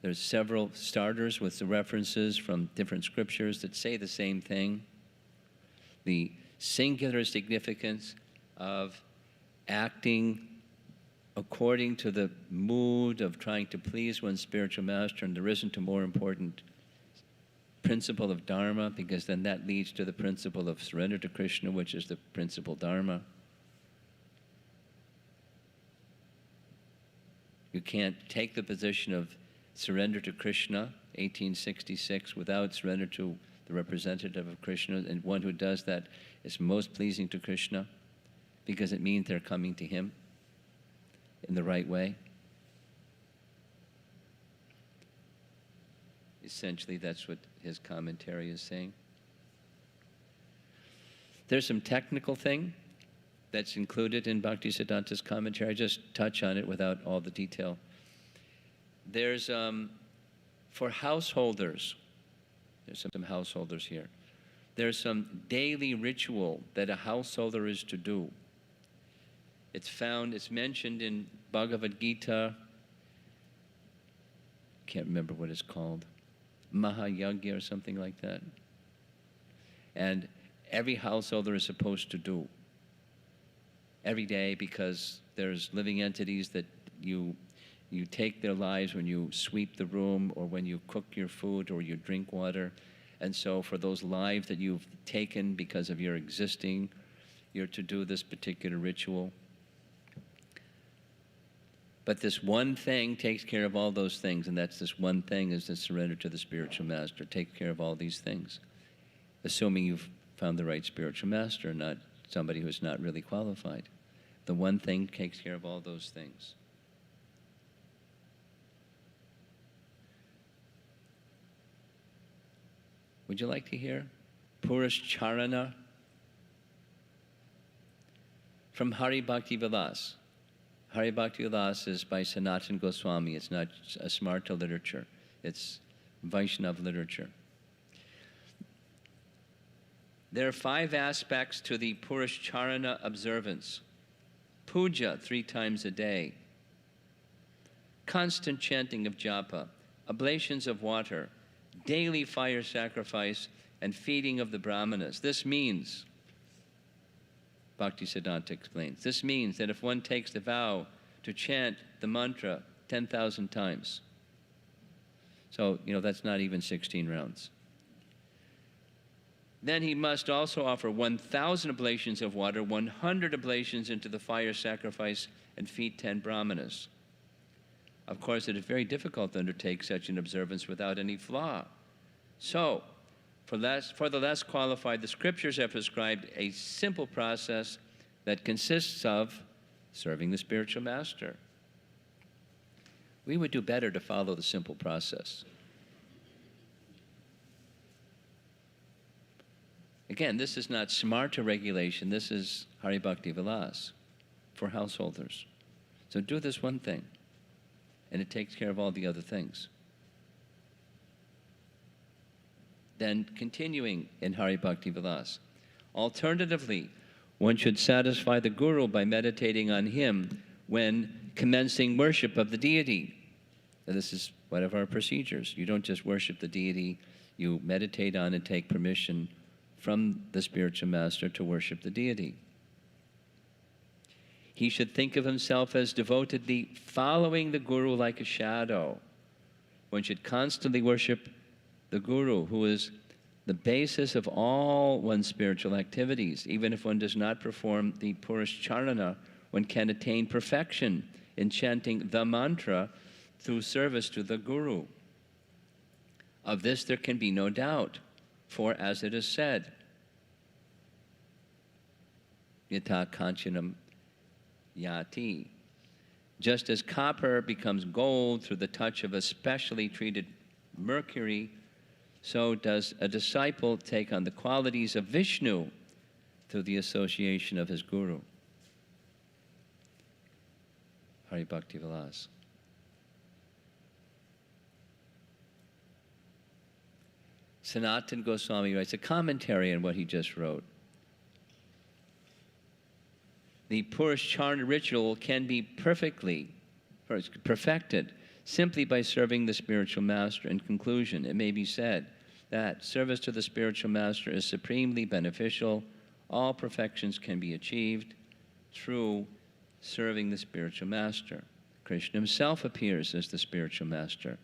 There's several starters with the references from different scriptures that say the same thing. The singular significance of acting according to the mood of trying to please one's spiritual master, and there isn't a more important principle of Dharma, because then that leads to the principle of surrender to Krishna, which is the principal Dharma. You can't take the position of surrender to Krishna, 1866, without surrender to the representative of Krishna, and one who does that is most pleasing to Krishna, because it means they're coming to him in the right way. Essentially, that's what his commentary is saying. There's some technical thing that's included in Bhaktisiddhanta's commentary. I just touch on it without all the detail. There's, for householders, there's some householders here. There's some daily ritual that a householder is to do. It's mentioned in Bhagavad Gita. Can't remember what it's called. Mahayagya or something like that. And every householder is supposed to do every day, because there's living entities that you take their lives when you sweep the room, or when you cook your food, or you drink water. And so for those lives that you've taken because of your existing, you're to do this particular ritual. But this one thing takes care of all those things, and that's this one thing is the surrender to the spiritual master. Take care of all these things, assuming you've found the right spiritual master, not somebody who's not really qualified. The one thing takes care of all those things. Would you like to hear Purushcharana from Hari Bhakti Vilas? Hari Bhakti Vilas is by Sanatana Goswami. It's not a Smarta literature. It's Vaishnava literature. There are 5 aspects to the Purushcharana observance. puja 3 times a day, constant chanting of japa, oblations of water, daily fire sacrifice, and feeding of the brahmanas. This means, Bhaktisiddhanta explains, this means that if one takes the vow to chant the mantra 10,000 times, so, that's not even 16 rounds, then he must also offer 1,000 oblations of water, 100 oblations into the fire sacrifice, and feed 10 brahmanas. Of course, it is very difficult to undertake such an observance without any flaw. So, for the less qualified, the scriptures have prescribed a simple process that consists of serving the spiritual master. We would do better to follow the simple process. Again, this is not smarta regulation, this is Hari Bhakti Vilas for householders. So do this one thing, and it takes care of all the other things. Then continuing in Hari Bhakti Vilas. Alternatively, one should satisfy the Guru by meditating on him when commencing worship of the deity. And this is one of our procedures. You don't just worship the deity, you meditate on and take permission from the spiritual master to worship the deity. He should think of himself as devotedly following the Guru like a shadow. One should constantly worship the Guru, who is the basis of all one's spiritual activities. Even if one does not perform the Purushcharana, one can attain perfection in chanting the mantra through service to the Guru. Of this there can be no doubt, for as it is said, yata kanchanam yati. Just as copper becomes gold through the touch of a specially treated mercury, so does a disciple take on the qualities of Vishnu through the association of his Guru. Hari Bhakti Vilas. Sanatana Goswami writes a commentary on what he just wrote. The Purushcharana ritual can be perfected simply by serving the spiritual master. In conclusion, it may be said that service to the spiritual master is supremely beneficial. All perfections can be achieved through serving the spiritual master. Krishna himself appears as the spiritual master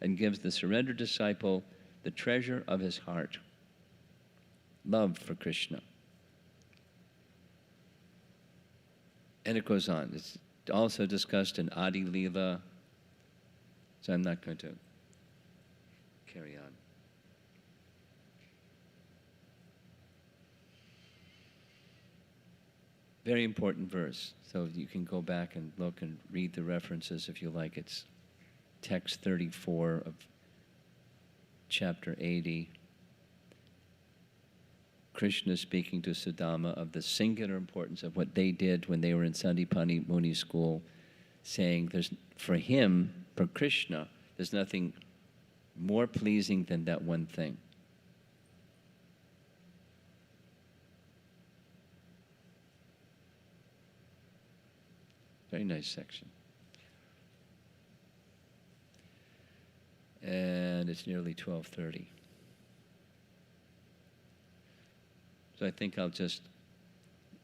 and gives the surrendered disciple the treasure of his heart, love for Krishna. And it goes on. It's also discussed in Adi Leela, so I'm not going to carry on. Very important verse, so you can go back and look and read the references if you like. It's text 34 of chapter 80. Krishna speaking to Sudama of the singular importance of what they did when they were in Sandipani Muni school, saying for him, for Krishna, there's nothing more pleasing than that one thing. Very nice section. And it's nearly 12:30. So I think I'll just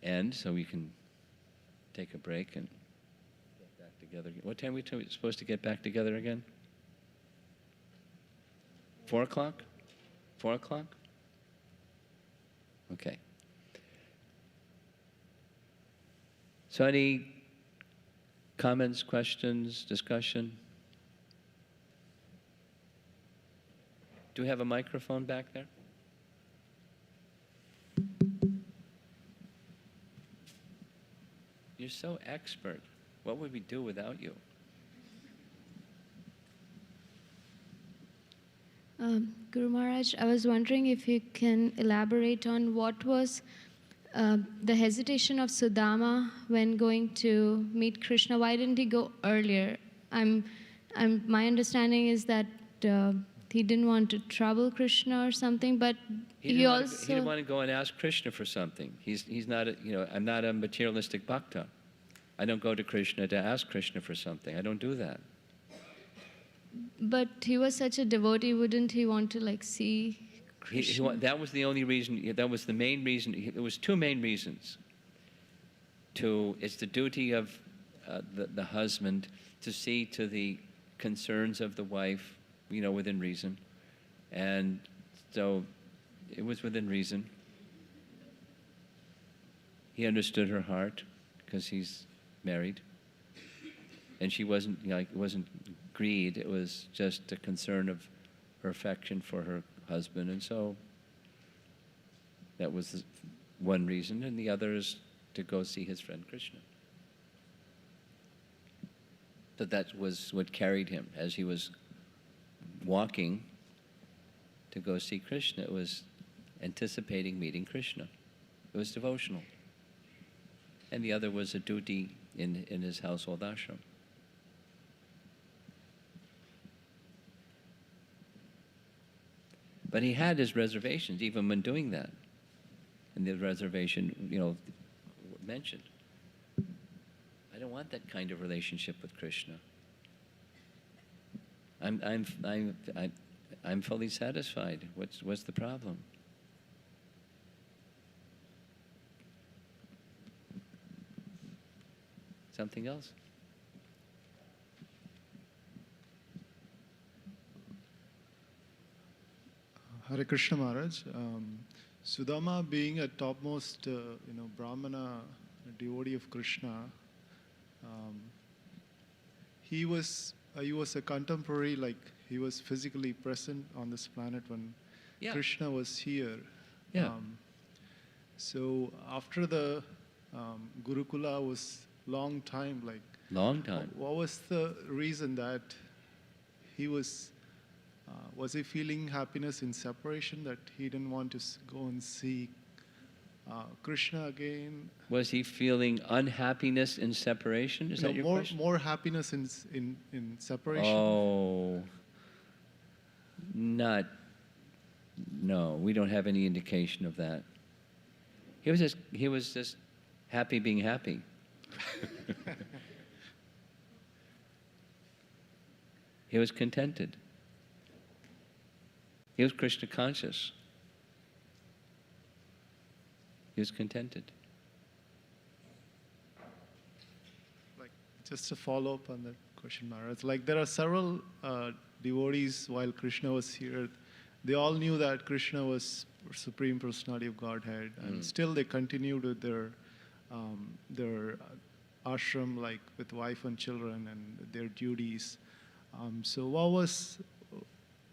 end so we can take a break and get back together. What time are we supposed to get back together again? 4 o'clock? 4 o'clock? Okay. So any comments, questions, discussion? Do we have a microphone back there? You're so expert. What would we do without you? Guru Maharaj, I was wondering if you can elaborate on what was the hesitation of Sudama when going to meet Krishna. Why didn't he go earlier? My understanding is that he didn't want to trouble Krishna or something, but he didn't want to go and ask Krishna for something. He's not, I'm not a materialistic bhakta. I don't go to Krishna to ask Krishna for something. I don't do that. But he was such a devotee, wouldn't he want to like see Krishna? That was the only reason, that was the main reason. There was two main reasons. It's the duty of the husband to see to the concerns of the wife, within reason. And so it was within reason. He understood her heart because he's married. And she wasn't, it wasn't greed, it was just a concern of her affection for her husband. And so that was one reason. And the other is to go see his friend Krishna. So that was what carried him as he was walking to go see Krishna. It was anticipating meeting Krishna. It was devotional. And the other was a duty in his household ashram. But he had his reservations even when doing that. And the reservation, mentioned. I don't want that kind of relationship with Krishna. I'm fully satisfied. What's the problem? Something else? Hare Krishna Maharaj. Sudama being a topmost, Brahmana, devotee of Krishna, he was a contemporary, like he was physically present on this planet when Krishna was here. Yeah. So after the Gurukula was long time, like Long time. what was the reason that he was he feeling happiness in separation, that he didn't want to go and see Krishna again? Was he feeling unhappiness in separation? Is that your question? More happiness in separation. Oh, no, we don't have any indication of that. He was just happy being happy. He was contented. He was Krishna conscious. He was contented. Like, just to follow up on that question, Maharaj, like there are several devotees while Krishna was here. They all knew that Krishna was Supreme Personality of Godhead, and still they continued with their ashram, like with wife and children and their duties. So what was,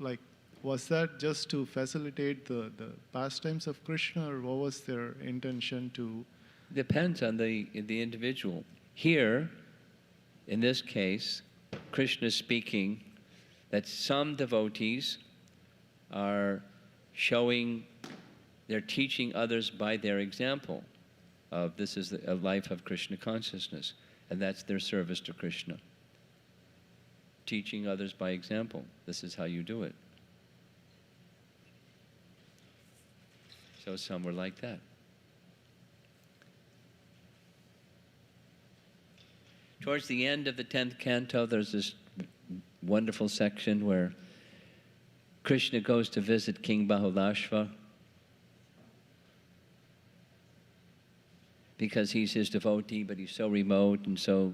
like, was that just to facilitate the pastimes of Krishna, or what was their intention to? Depends on the individual. Here, in this case, Krishna is speaking that some devotees are they're teaching others by their example of this is a life of Krishna consciousness, and that's their service to Krishna. Teaching others by example. This is how you do it. So some were like that. Towards the end of the 10th canto, there's this wonderful section where Krishna goes to visit King Bahulashva because he's his devotee, but he's so remote and so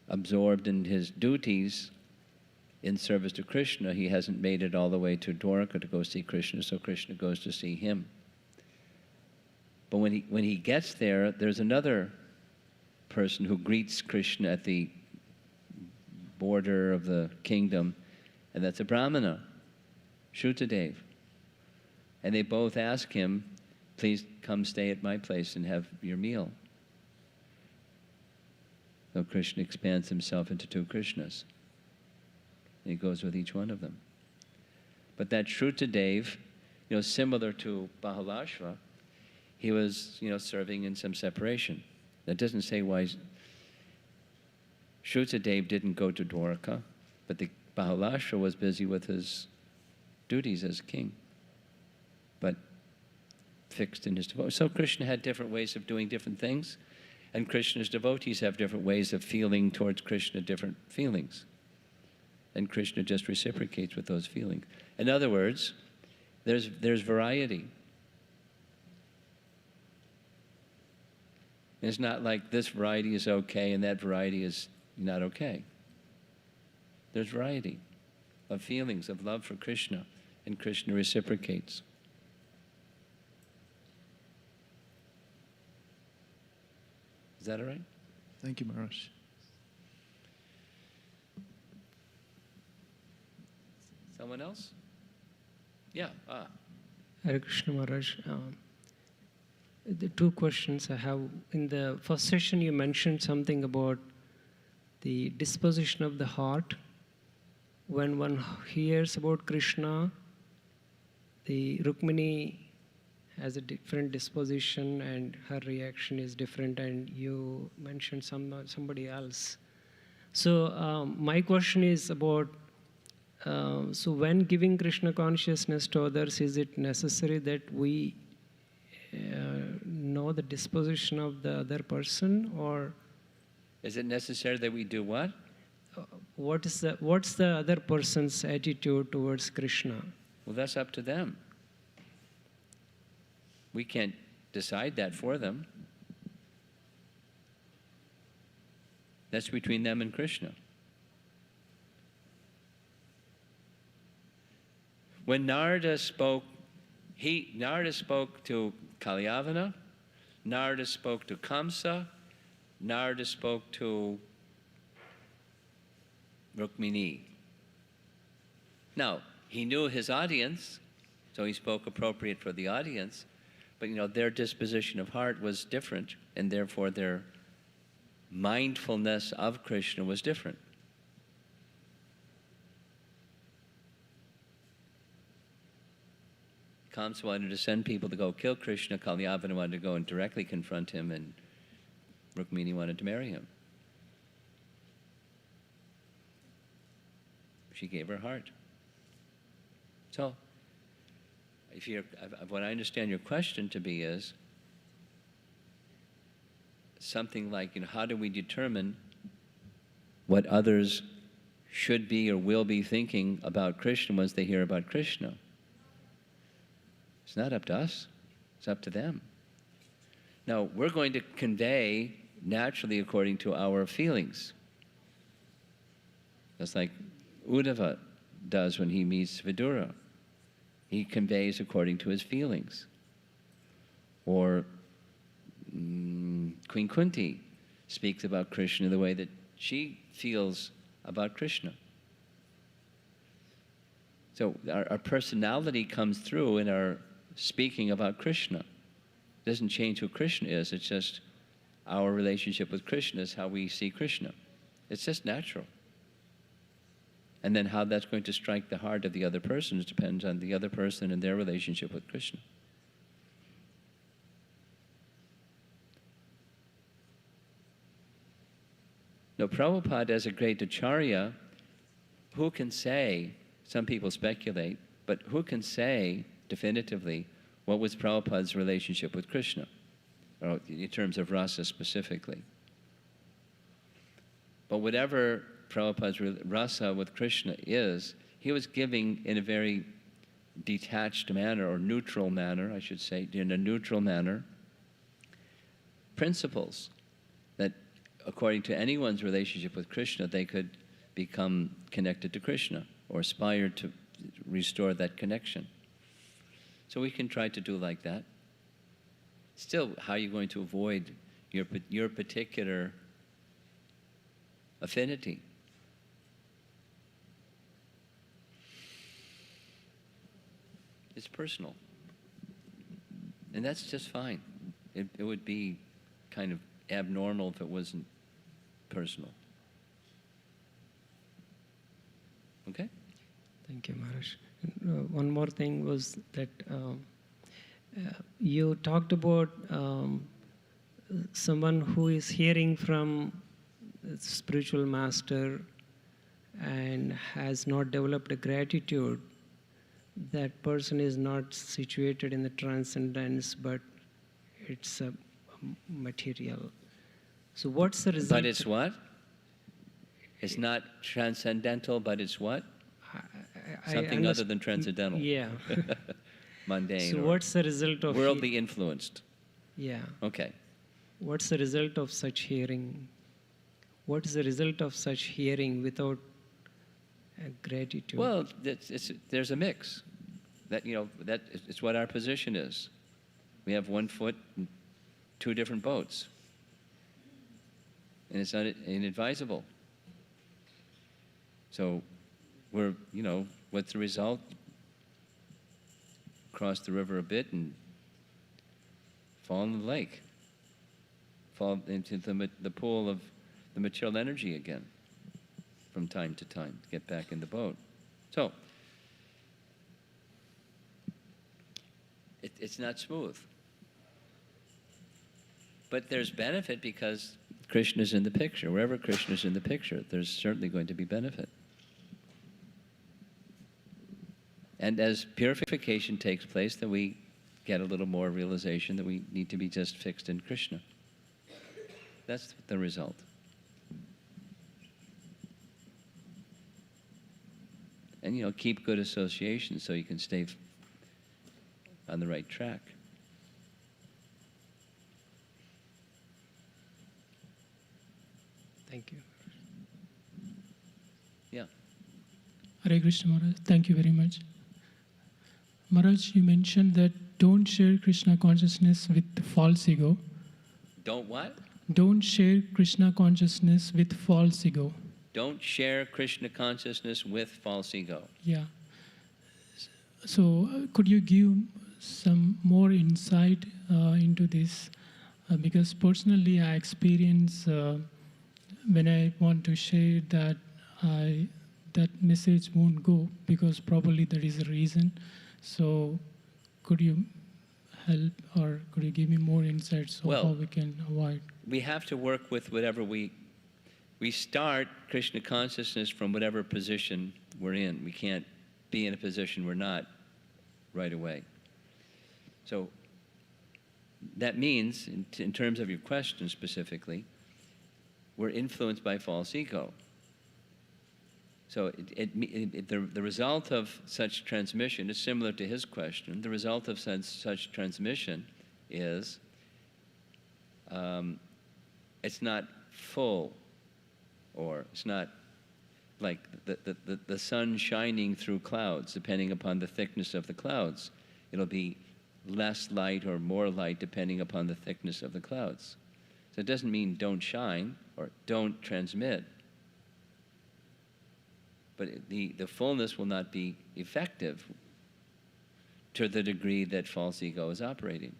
absorbed in his duties in service to Krishna, he hasn't made it all the way to Dwarka to go see Krishna, so Krishna goes to see him. But when he gets there, there's another person who greets Krishna at the border of the kingdom, and that's a Brahmana, Shrutadev. And they both ask him, please come stay at my place and have your meal. So Krishna expands himself into two Krishnas. And he goes with each one of them. But that Shrutadev, similar to Bahulashva, he was, serving in some separation. That doesn't say why Shrutadev didn't go to Dwarka, but the Bahulashva was busy with his duties as king, but fixed in his devotion. So Krishna had different ways of doing different things, And Krishna's devotees have different ways of feeling towards Krishna, different feelings. And Krishna just reciprocates with those feelings. In other words, there's variety. It's not like this variety is okay and that variety is not okay. There's variety of feelings, of love for Krishna, and Krishna reciprocates. Is that all right? Thank you, Maharaj. Someone else? Yeah. Hare Krishna Maharaj. The two questions I have. In the first session, you mentioned something about the disposition of the heart. When one hears about Krishna, the Rukmini has a different disposition and her reaction is different, and you mentioned somebody else. So my question is about, so when giving Krishna consciousness to others, is it necessary that we know the disposition of the other person, or Is it necessary that we do what? what's the other person's attitude towards Krishna? Well, that's up to them. We can't decide that for them. That's between them and Krishna. When Narada spoke to Kalyavana, Narada spoke to Kamsa, Narada spoke to Rukmini. Now, he knew his audience, so he spoke appropriate for the audience, but their disposition of heart was different, and therefore their mindfulness of Krishna was different. Kamsa wanted to send people to go kill Krishna, Kalyavana wanted to go and directly confront him, and Rukmini wanted to marry him. She gave her heart. So, what I understand your question to be is something like, how do we determine what others should be or will be thinking about Krishna once they hear about Krishna? It's not up to us. It's up to them. Now, we're going to convey naturally according to our feelings. That's like Uddhava does when he meets Vidura. He conveys according to his feelings. Or Queen Kunti speaks about Krishna the way that she feels about Krishna. So our personality comes through in our speaking about Krishna. It doesn't change who Krishna is, it's just our relationship with Krishna is how we see Krishna. It's just natural. And then how that's going to strike the heart of the other person depends on the other person and their relationship with Krishna. Now, Prabhupada, as a great acharya, who can say, some people speculate, but who can say definitively what was Prabhupada's relationship with Krishna, or in terms of rasa specifically? But whatever Prabhupada's rasa with Krishna is, he was giving in a very detached manner, or neutral manner, I should say, in a neutral manner, principles that according to anyone's relationship with Krishna, they could become connected to Krishna or aspire to restore that connection. So we can try to do like that. Still, how are you going to avoid your particular affinity? It's personal. And that's just fine. It would be kind of abnormal if it wasn't personal. Okay? Thank you, Maharaj. One more thing was that you talked about someone who is hearing from a spiritual master and has not developed a gratitude. That person is not situated in the transcendence, but it's a material. So what's the result? But it's what? It's not transcendental, but it's what? Something other than transcendental. Yeah. Mundane. So or what's the result of worldly influenced? Yeah. Okay. What's the result of such hearing? What is the result of such hearing without gratitude? Well, there's a mix. It's what our position is. We have one foot in two different boats. And it's inadvisable. So what's the result? Cross the river a bit and fall in the lake. Fall into the pool of the material energy again from time to time, get back in the boat. So, it's not smooth. But there's benefit because Krishna's in the picture. Wherever Krishna's in the picture, there's certainly going to be benefit. And as purification takes place, then we get a little more realization that we need to be just fixed in Krishna. That's the result. And keep good association so you can stay on the right track. Thank you. Yeah. Hare Krishna Maharaj, thank you very much. Maharaj, you mentioned that don't share Krishna consciousness with the false ego. Don't what? Don't share Krishna consciousness with false ego. Don't share Krishna consciousness with false ego. Yeah. So could you give some more insight into this? Because personally I experience when I want to share that that message won't go because probably there is a reason. So could you help or could you give me more insights on how we can avoid? We have to work with whatever we start Krishna consciousness from whatever position we're in. We can't be in a position we're not right away. So that means, in terms of your question specifically, we're influenced by false ego. So the result of such transmission is similar to his question. The result of such transmission is it's not full, or it's not like the sun shining through clouds, depending upon the thickness of the clouds. It'll be less light or more light depending upon the thickness of the clouds. So it doesn't mean don't shine or don't transmit. But the fullness will not be effective to the degree that false ego is operating.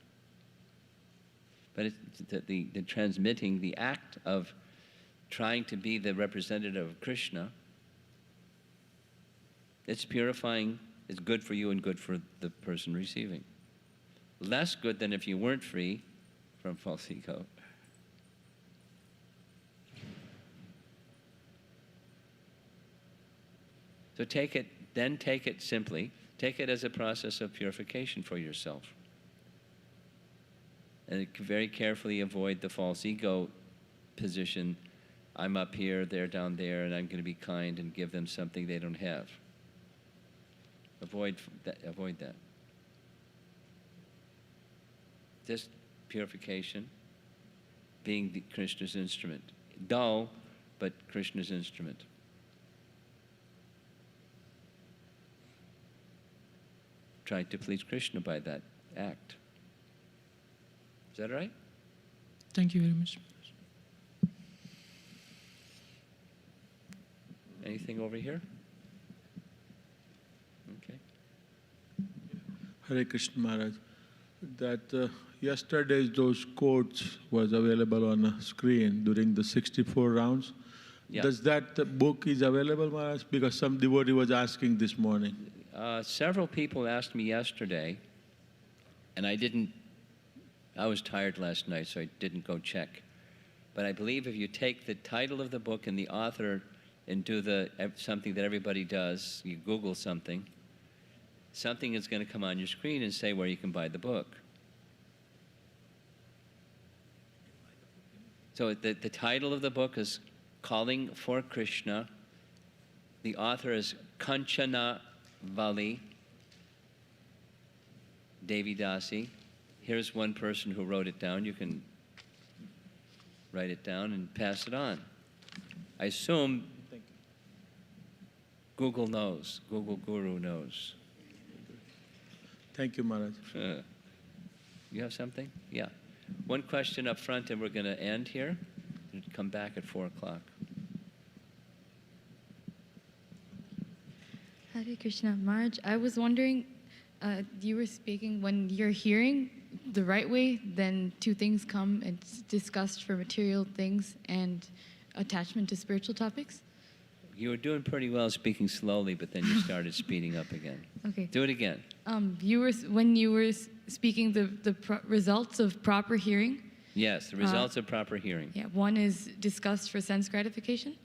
But it's the transmitting, the act of trying to be the representative of Krishna, it's purifying, it's good for you and good for the person receiving. Less good than if you weren't free from false ego. So take it simply. Take it as a process of purification for yourself. And very carefully avoid the false ego position. I'm up here, they're down there, and I'm going to be kind and give them something they don't have. Avoid that. Just purification, being Krishna's instrument. Dull, but Krishna's instrument. Try to please Krishna by that act. Is that right? Thank you very much. Anything over here? Okay. Hare Krishna Maharaj, that yesterday's those quotes was available on a screen during the 64 rounds. Yeah. Does that book is available, Maharaj? Because some devotee was asking this morning. Several people asked me yesterday, and I was tired last night, so I didn't go check. But I believe if you take the title of the book and the author and do something that everybody does, you Google something is going to come on your screen and say where you can buy the book. So the title of the book is Calling for Krishna. The author is Kanchana Vali Devi Dasi. Here's one person who wrote it down. You can write it down and pass it on. I assume Google knows, Google Guru knows. Thank you, Maharaj. You have something? Yeah. One question up front, and we're going to end here and come back at 4 o'clock. Hare Krishna. Maharaj, I was wondering, you were speaking, when you're hearing the right way, then two things come. It's disgust for material things and attachment to spiritual topics. You were doing pretty well speaking slowly, but then you started speeding up again. Okay. Do it again. When you were speaking the results of proper hearing. Yes, the results of proper hearing. Yeah, one is disgust for sense gratification,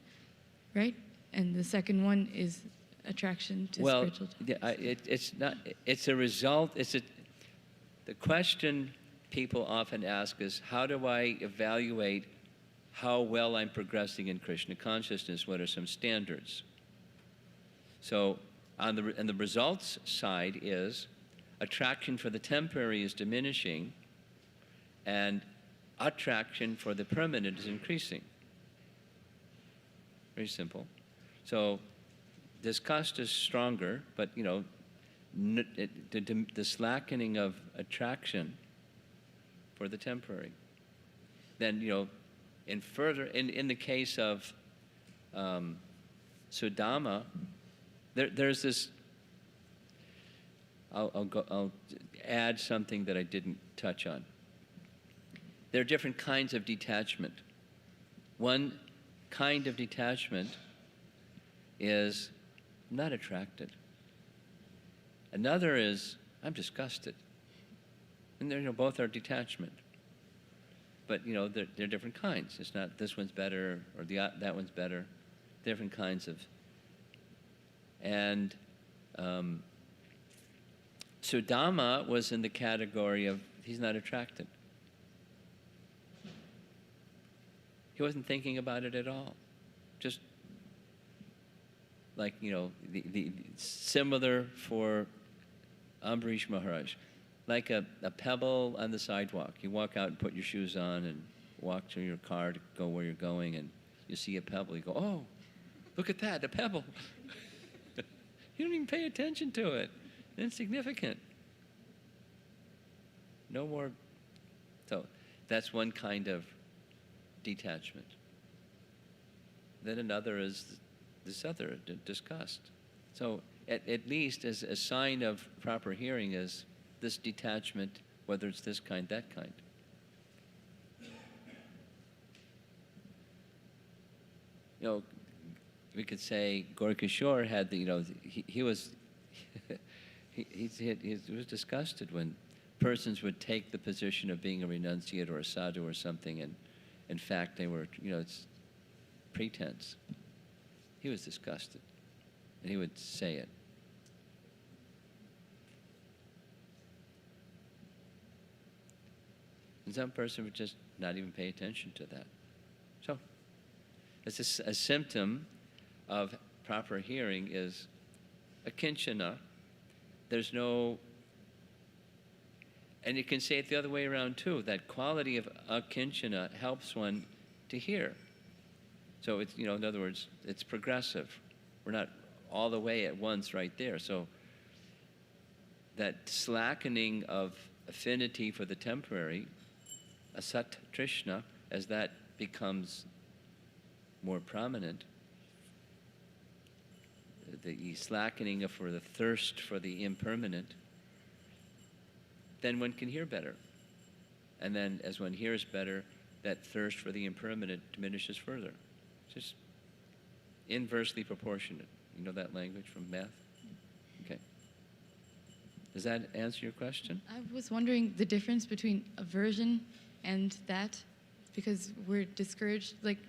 right? And the second one is attraction to spiritual topics. It's not. It's a result. The question people often ask is, how do I evaluate how well I'm progressing in Krishna consciousness? What are some standards? So on the results side is attraction for the temporary is diminishing and attraction for the permanent is increasing. Very simple. So disgust is stronger, but the slackening of attraction for the temporary. Then in the case of Sudama, there's this. I'll add something that I didn't touch on. There are different kinds of detachment. One kind of detachment is I'm not attracted. Another is I'm disgusted. And both are detachment. But they're different kinds. It's not this one's better or that one's better. Different kinds of. And Sudama was in the category of he's not attracted. He wasn't thinking about it at all. Just like, the similar for Ambarish Maharaj. Like a pebble on the sidewalk. You walk out and put your shoes on and walk to your car to go where you're going, and you see a pebble. You go, oh, look at that, a pebble. You don't even pay attention to it. Insignificant. No more. So that's one kind of detachment. Then another is this other, disgust. So at least as a sign of proper hearing is this detachment, whether it's this kind, that kind. We could say Gorkishore had he was he was disgusted when persons would take the position of being a renunciate or a sadhu or something, and in fact they were, it's pretense. He was disgusted, and he would say it. And some person would just not even pay attention to that. So, it's a symptom of proper hearing is akinchana. There's no, and you can say it the other way around too, that quality of akinchana helps one to hear. So it's, in other words, it's progressive. We're not all the way at once right there. So that slackening of affinity for the temporary, asat trishna, as that becomes more prominent, the slackening for the thirst for the impermanent, then one can hear better. And then as one hears better, that thirst for the impermanent diminishes further. It's just inversely proportionate. You know that language from math? Okay. Does that answer your question? I was wondering the difference between aversion and that, because we're discouraged, like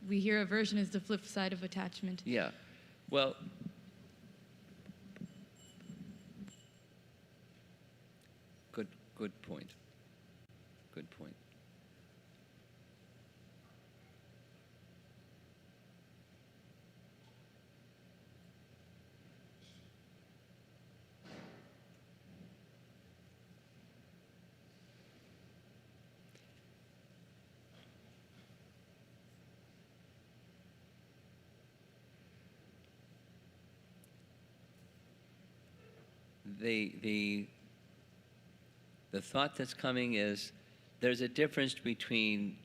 we hear aversion is the flip side of attachment. Yeah. Well, good point. Good point. the thought that's coming is there's a difference between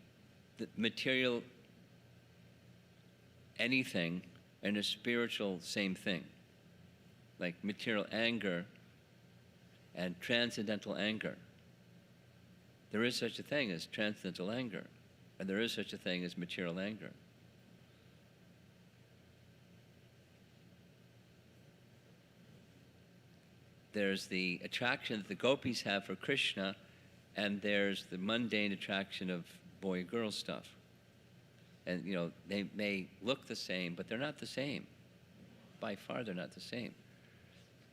the material anything and a spiritual same thing. Like material anger and transcendental anger. There is such a thing as transcendental anger, and there is such a thing as material anger. There's the attraction that the gopis have for Krishna, and there's the mundane attraction of boy-girl stuff. And they may look the same, but they're not the same. By far, they're not the same.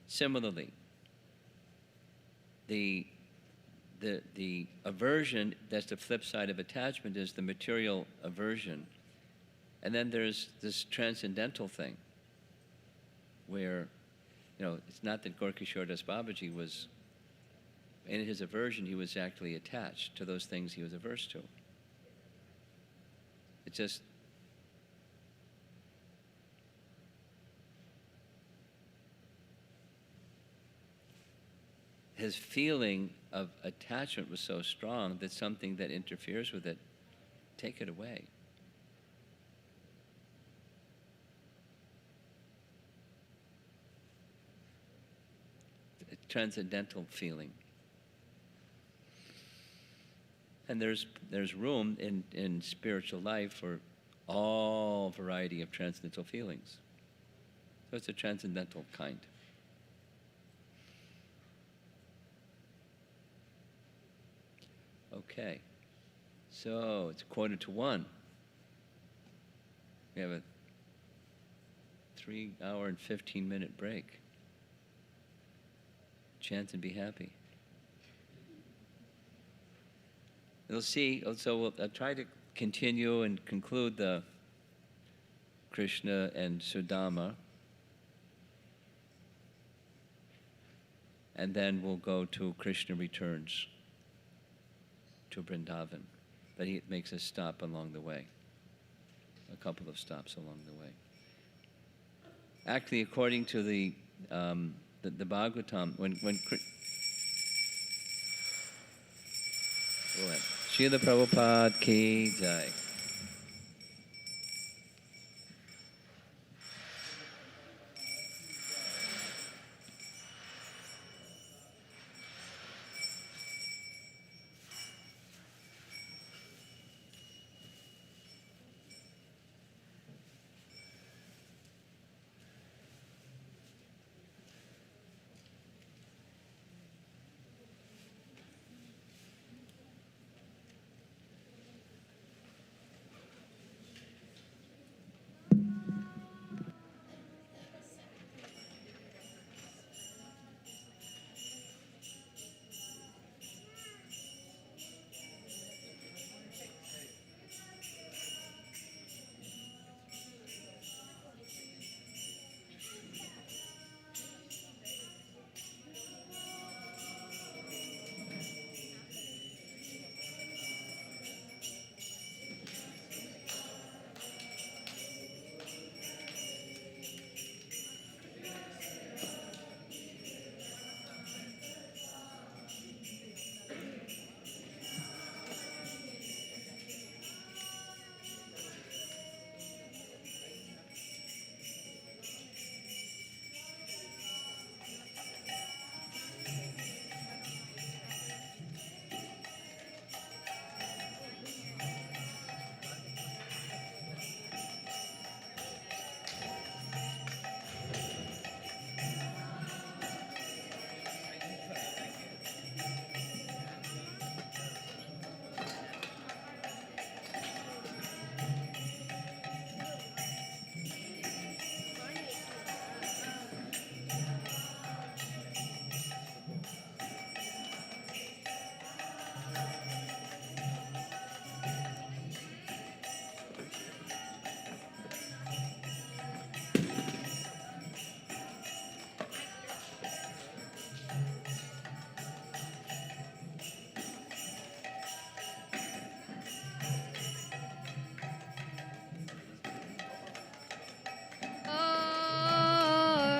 Similarly, the aversion, that's the flip side of attachment, is the material aversion. And then there's this transcendental thing where, it's not that Gorkishore Das Babaji was, in his aversion, he was actually attached to those things he was averse to. It's just, his feeling of attachment was so strong that something that interferes with it, take it away. A transcendental feeling. And there's room in spiritual life for all variety of transcendental feelings. So it's a transcendental kind. Okay, so it's 1:45. We have a 3-hour and 15-minute break. Chant and be happy. We'll see. So I'll try to continue and conclude the Krishna and Sudama. And then we'll go to Krishna returns to Vrindavan. But he makes a stop along the way. A couple of stops along the way. Actually, according to the Bhagavatam, when Srila Prabhupada ki jai.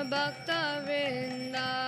Bhakta Vrinda